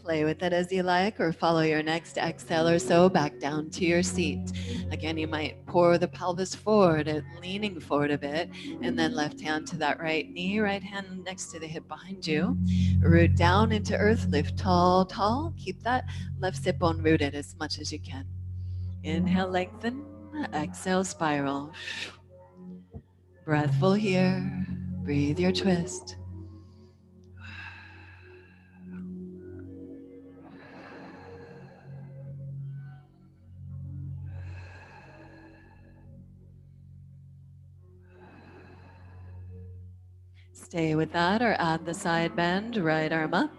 Speaker 1: Play with it as you like, or follow your next exhale or so back down to your seat. Again, you might pour the pelvis forward, leaning forward a bit, and then left hand to that right knee, right hand next to the hip behind you. Root down into earth, lift tall, tall. Keep that left sit bone rooted as much as you can. Inhale, lengthen. Exhale, spiral. Breath full here. Breathe your twist. Stay with that or add the side bend, right arm up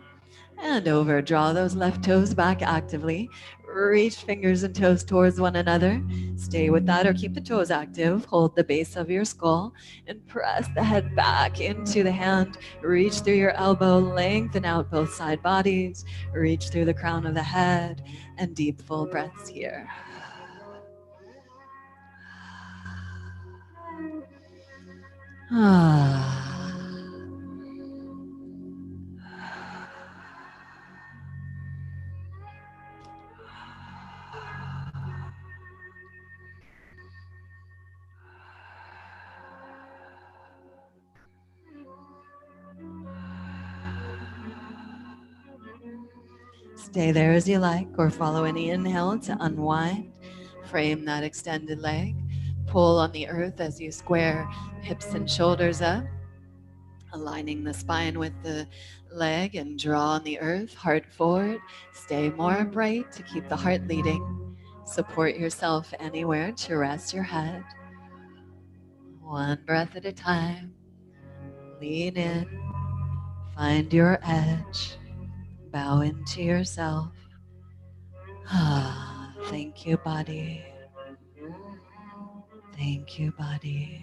Speaker 1: and over. Draw those left toes back actively. Reach fingers and toes towards one another. Stay with that or keep the toes active. Hold the base of your skull and press the head back into the hand. Reach through your elbow, lengthen out both side bodies. Reach through the crown of the head and deep full breaths here. Stay there as you like, or follow any inhale to unwind. Frame that extended leg. Pull on the earth as you square hips and shoulders up, aligning the spine with the leg, and draw on the earth, heart forward. Stay more upright to keep the heart leading. Support yourself anywhere to rest your head. One breath at a time. Lean in. Find your edge. Bow into yourself. Thank you, body. Thank you, body.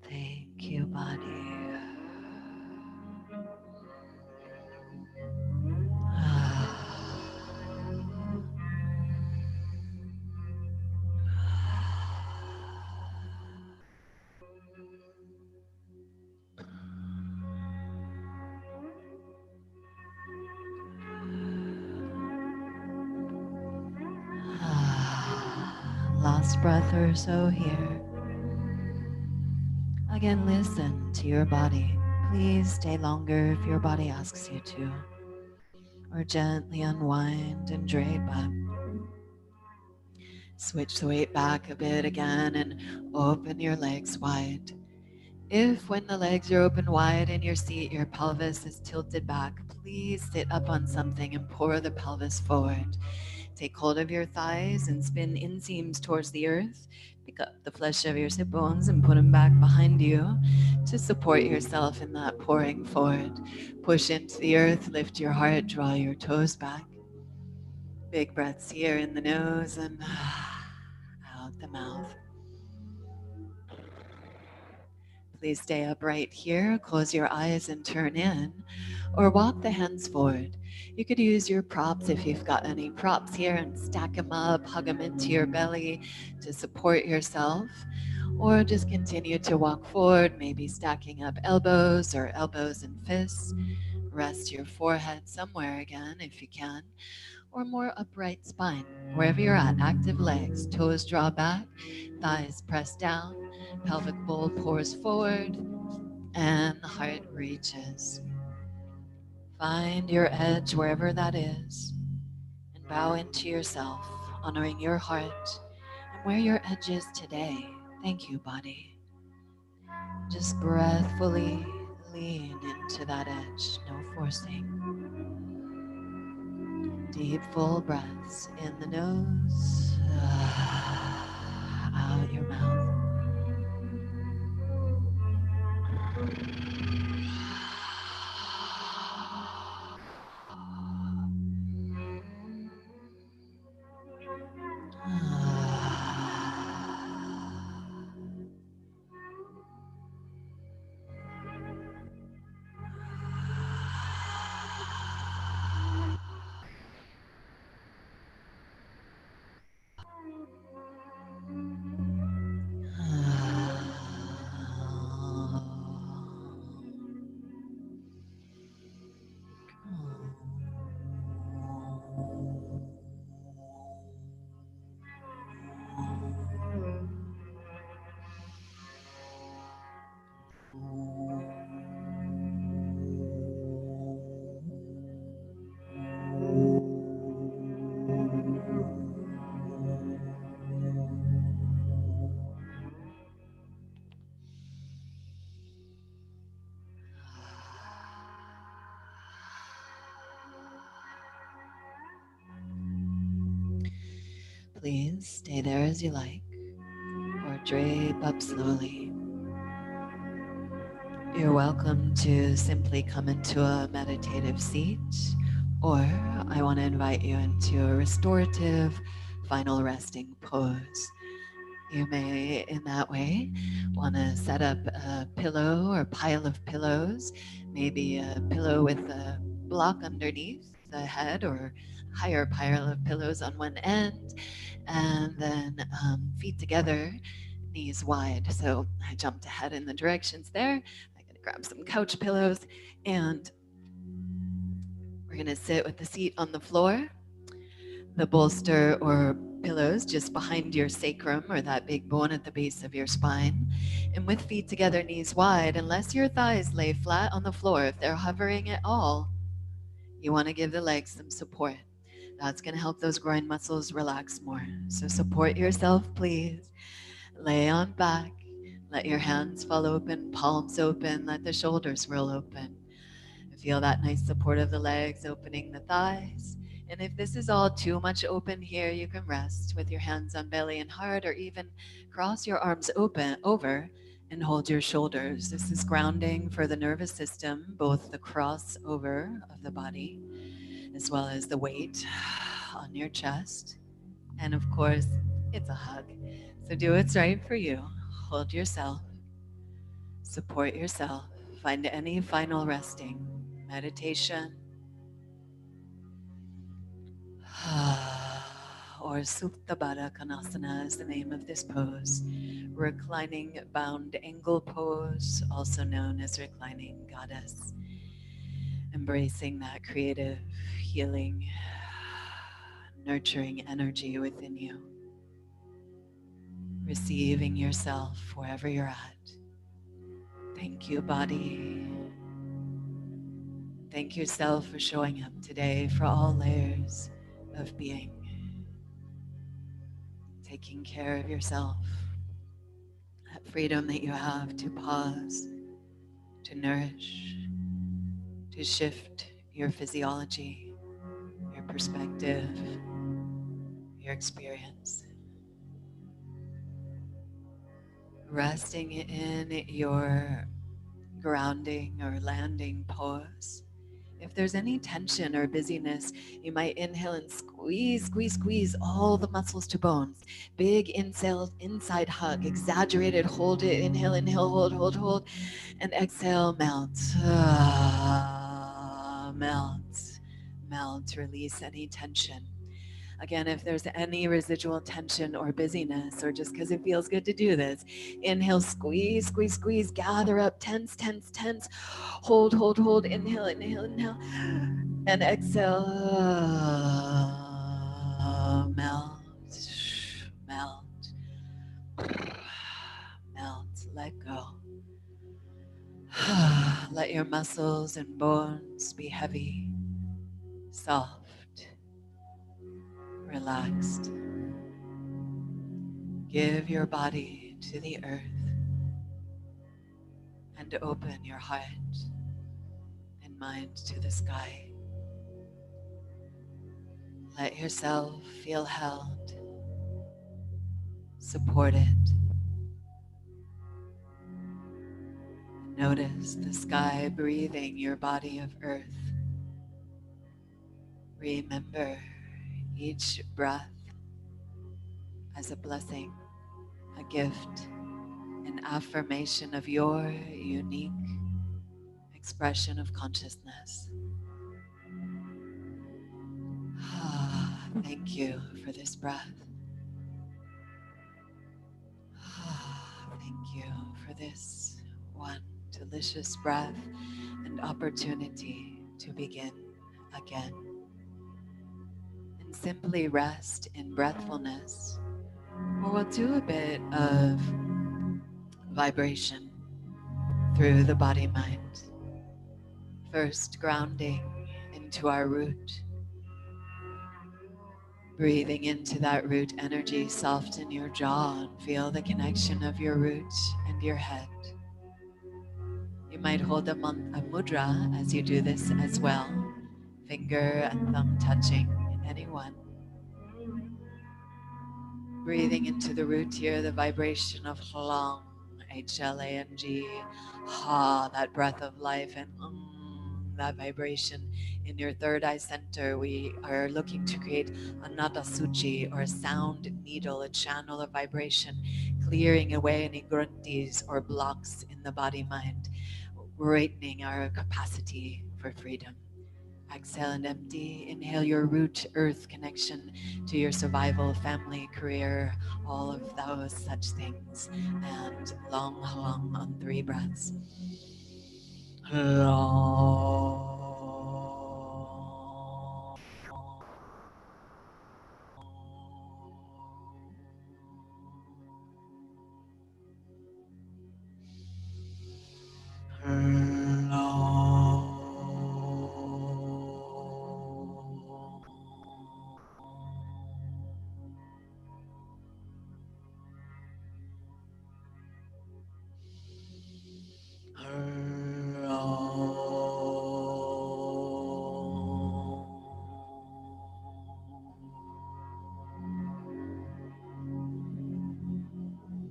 Speaker 1: Thank you, body. Last breath or so here. Again, listen to your body. Please stay longer if your body asks you to. Or gently unwind and drape up. Switch the weight back a bit again and open your legs wide. If when the legs are open wide in your seat, your pelvis is tilted back, please sit up on something and pour the pelvis forward. Take hold of your thighs and spin inseams towards the earth. Pick up the flesh of your sit bones and put them back behind you to support yourself in that pouring forward. Push into the earth, lift your heart, draw your toes back. Big breaths here in the nose and out the mouth. Please stay upright here, close your eyes and turn in, or walk the hands forward. You could use your props if you've got any props here and stack them up, hug them into your belly to support yourself, or just continue to walk forward, maybe stacking up elbows or elbows and fists. Rest your forehead somewhere again if you can, or more upright spine. Wherever you're at, active legs, toes draw back, thighs press down, pelvic bowl pours forward, and the heart reaches. Find your edge wherever that is and bow into yourself, honoring your heart and where your edge is today. Thank you, body. Just breathfully lean into that edge, no forcing. Deep, full breaths in the nose, out your mouth. Please stay there as you like, or drape up slowly. You're welcome to simply come into a meditative seat, or I want to invite you into a restorative final resting pose. You may, in that way, want to set up a pillow or pile of pillows, maybe a pillow with a block underneath the head or higher pile of pillows on one end, and then feet together, knees wide. So I jumped ahead in the directions there. I'm going to grab some couch pillows, and we're going to sit with the seat on the floor, the bolster or pillows just behind your sacrum or that big bone at the base of your spine. And with feet together, knees wide, unless your thighs lay flat on the floor, if they're hovering at all, you want to give the legs some support. That's going to help those groin muscles relax more. So support yourself, please. Lay on back. Let your hands fall open, palms open, let the shoulders roll open. Feel that nice support of the legs, opening the thighs. And if this is all too much open here, you can rest with your hands on belly and heart, or even cross your arms open over and hold your shoulders. This is grounding for the nervous system, both the crossover of the body as well as the weight on your chest. And of course, it's a hug. So do what's right for you. Hold yourself, support yourself, find any final resting meditation or Supta Baddha Konasana is the name of this pose. Reclining bound angle pose, also known as reclining goddess. Embracing that creative, healing, nurturing energy within you. Receiving yourself wherever you're at. Thank you, body. Thank yourself for showing up today for all layers of being. Taking care of yourself. That freedom that you have to pause, to nourish, to shift your physiology, your perspective, your experience. Resting in your grounding or landing pose. If there's any tension or busyness, you might inhale and squeeze all the muscles to bones. Big inside hug, exaggerated, hold it, inhale, hold, and exhale, melt. Melt, release any tension. Again, if there's any residual tension or busyness, or just because it feels good to do this, inhale, squeeze, gather up, tense. Hold, inhale, and exhale, melt, melt, let go. Let your muscles and bones be heavy, soft, relaxed. Give your body to the earth and open your heart and mind to the sky. Let yourself feel held, supported. Notice the sky breathing your body of earth. Remember each breath as a blessing, a gift, an affirmation of your unique expression of consciousness. Thank you for this breath. Thank you for this one delicious breath and opportunity to begin again. And simply rest in breathfulness. Or we'll do a bit of vibration through the body-mind. First, grounding into our root. Breathing into that root energy, soften your jaw and feel the connection of your root and your head. You might hold a mudra as you do this as well. Finger and thumb touching, anyone. Breathing into the root here, the vibration of Hlang, H-L-A-N-G, Ha, that breath of life, and that vibration in your third eye center. We are looking to create a nada suchi, or a sound needle, a channel of vibration, clearing away any grunties or blocks in the body-mind, brightening our capacity for freedom. Exhale and empty. Inhale your root earth connection to your survival, family, career, all of those such things. And long on 3 breaths. Long.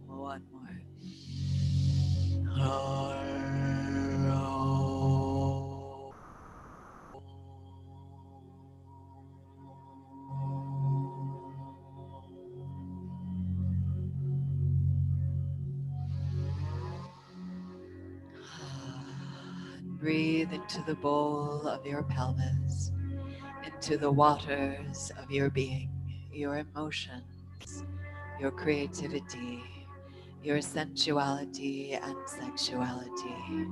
Speaker 1: One more. Breathe into the bowl of your pelvis, into the waters of your being, your emotions, your creativity, your sensuality and sexuality.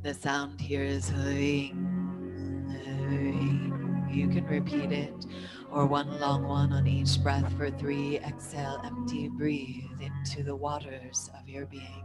Speaker 1: The sound here is ring, ring. You can repeat it, or one long one on each breath for 3. Exhale, empty, breathe into the waters of your being.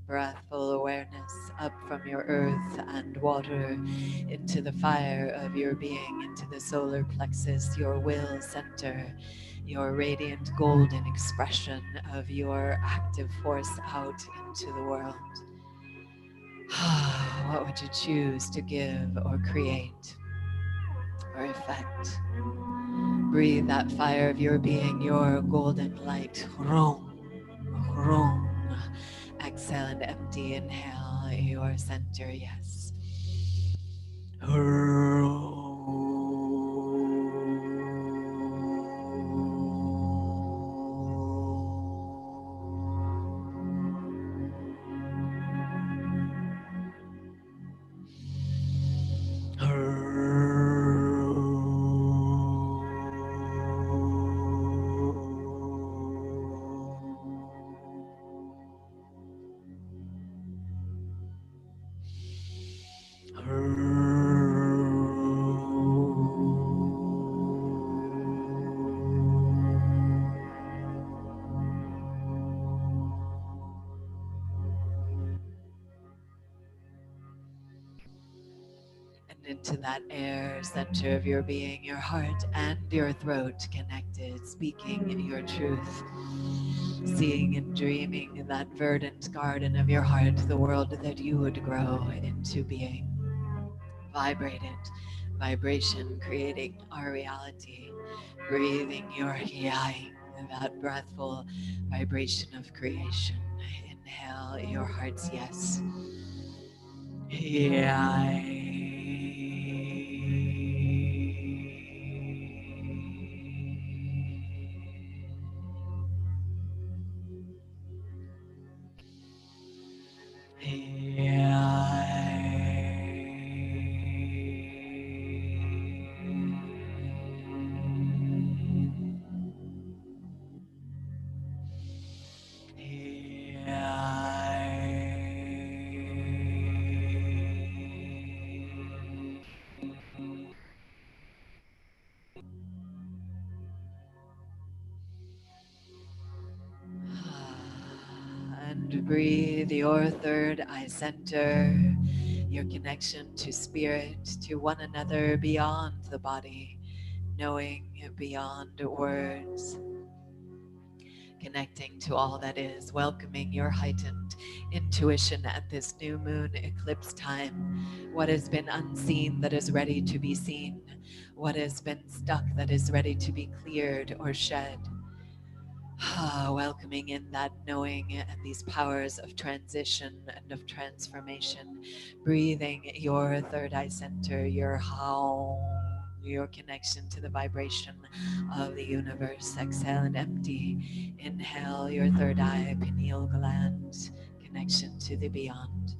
Speaker 1: Breathful awareness up from your earth and water into the fire of your being, into the solar plexus, your will center, your radiant golden expression of your active force out into the world. What would you choose to give or create or effect? Breathe that fire of your being, your golden light, Room. Exhale and empty. Inhale your center. Yes. And into that air center of your being, your heart and your throat connected, speaking your truth, seeing and dreaming in that verdant garden of your heart, the world that you would grow into being. Vibrated, vibration creating our reality, breathing your yang, that breathful vibration of creation. Inhale your heart's yes. And breathe your third eye center, your connection to spirit, to one another beyond the body, knowing beyond words, connecting to all that is, welcoming your heightened intuition at this new moon eclipse time. What has been unseen that is ready to be seen, what has been stuck that is ready to be cleared or shed. Welcoming in that knowing and these powers of transition and of transformation. Breathing your third eye center, your how, your connection to the vibration of the universe. Exhale and empty. Inhale your third eye, pineal gland, connection to the beyond.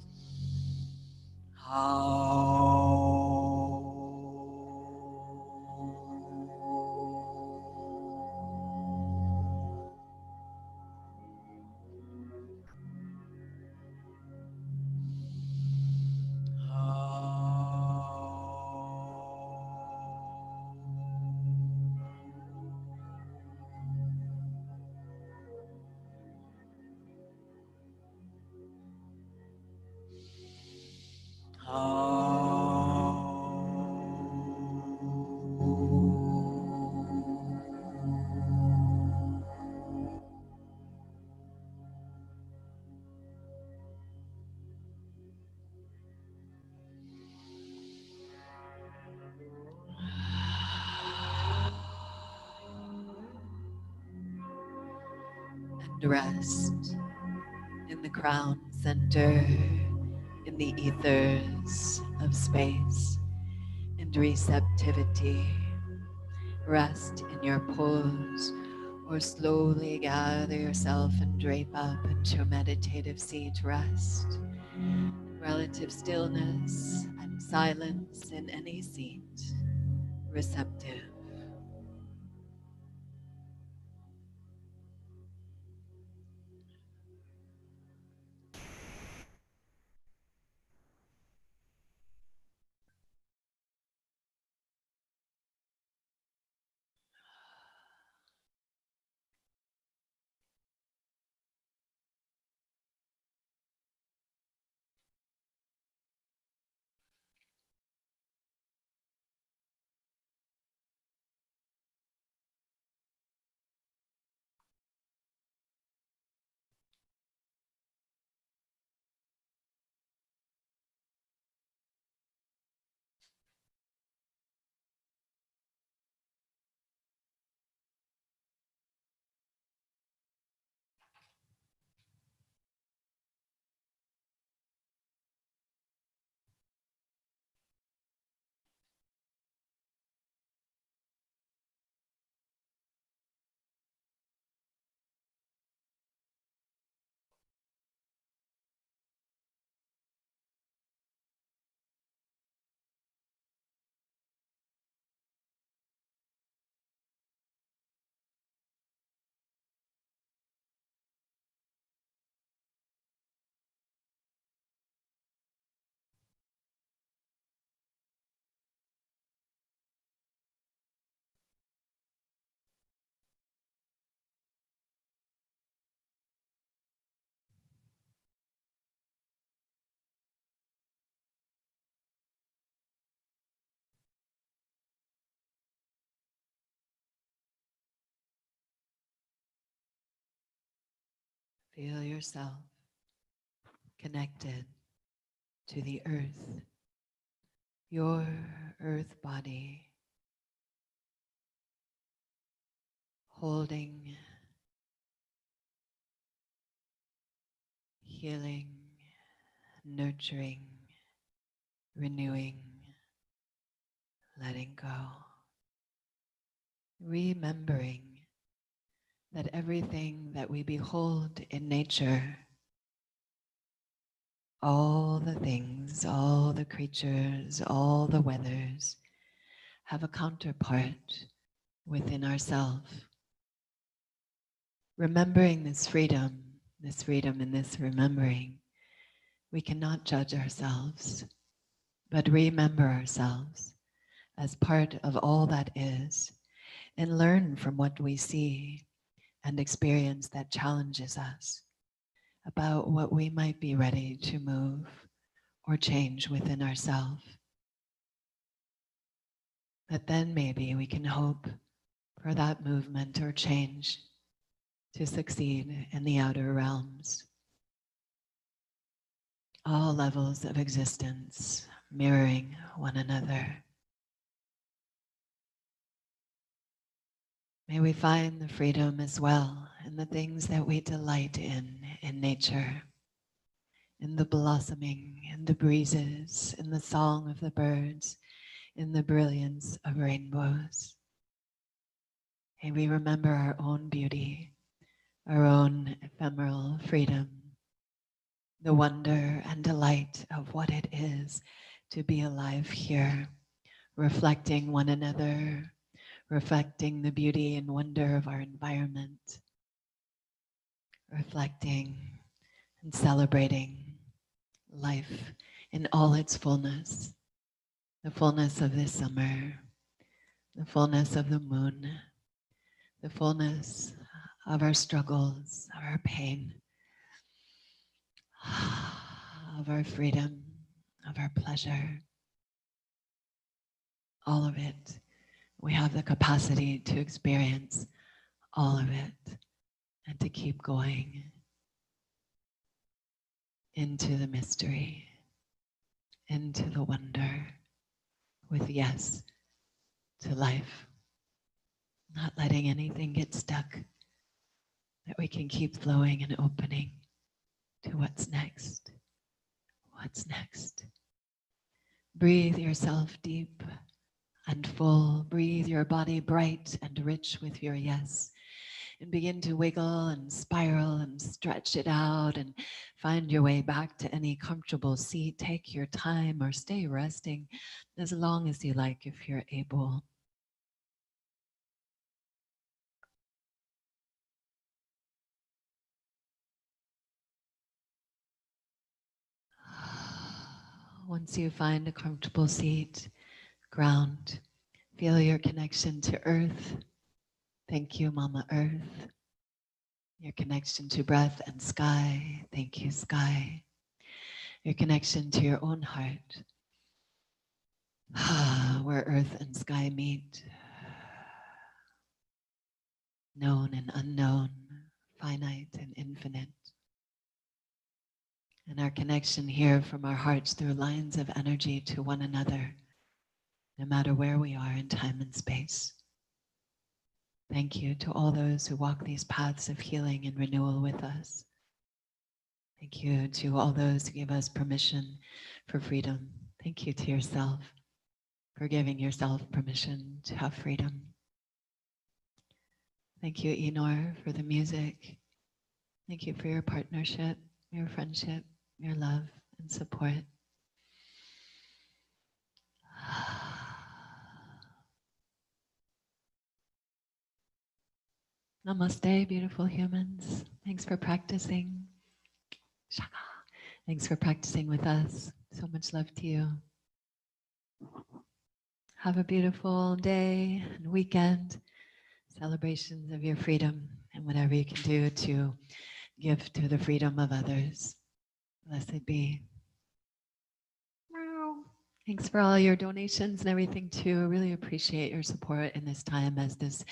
Speaker 1: And rest in the crown center, in the ethers of space, and receptivity. Rest in your pose, or slowly gather yourself and drape up into a meditative seat. Rest in relative stillness and silence in any seat. Receptive. Feel yourself connected to the earth, your earth body, holding, healing, nurturing, renewing, letting go, remembering that everything that we behold in nature, all the things, all the creatures, all the weathers, have a counterpart within ourselves. Remembering this freedom and this remembering, we cannot judge ourselves, but remember ourselves as part of all that is, and learn from what we see and experience that challenges us about what we might be ready to move or change within ourselves. That then maybe we can hope for that movement or change to succeed in the outer realms. All levels of existence mirroring one another. May we find the freedom as well in the things that we delight in nature, in the blossoming, in the breezes, in the song of the birds, in the brilliance of rainbows. May we remember our own beauty, our own ephemeral freedom, the wonder and delight of what it is to be alive here, reflecting one another, reflecting the beauty and wonder of our environment, reflecting and celebrating life in all its fullness, the fullness of this summer, the fullness of the moon, the fullness of our struggles, of our pain, of our freedom, of our pleasure, all of it. We have the capacity to experience all of it and to keep going into the mystery, into the wonder, with yes to life, not letting anything get stuck, that we can keep flowing and opening to what's next. What's next? Breathe yourself deep and full. Breathe your body bright and rich with your yes. And begin to wiggle and spiral and stretch it out and find your way back to any comfortable seat. Take your time or stay resting as long as you like if you're able. Once you find a comfortable seat, ground, feel your connection to earth. Thank you, Mama Earth. Your connection to breath and sky. Thank you, sky. Your connection to your own heart, where earth and sky meet. Known and unknown, finite and infinite. And our connection here from our hearts through lines of energy to one another, no matter where we are in time and space. Thank you to all those who walk these paths of healing and renewal with us. Thank you to all those who give us permission for freedom. Thank you to yourself for giving yourself permission to have freedom. Thank you, Eenor, for the music. Thank you for your partnership, your friendship, your love and support. Namaste, beautiful humans. Thanks for practicing. Shaka. Thanks for practicing with us. So much love to you. Have a beautiful day and weekend. Celebrations of your freedom and whatever you can do to give to the freedom of others. Blessed be. Thanks for all your donations and everything too. I really appreciate your support in this time as this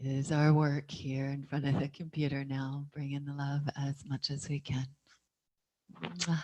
Speaker 1: is our work here in front of the computer now, bringing the love as much as we can. Mwah.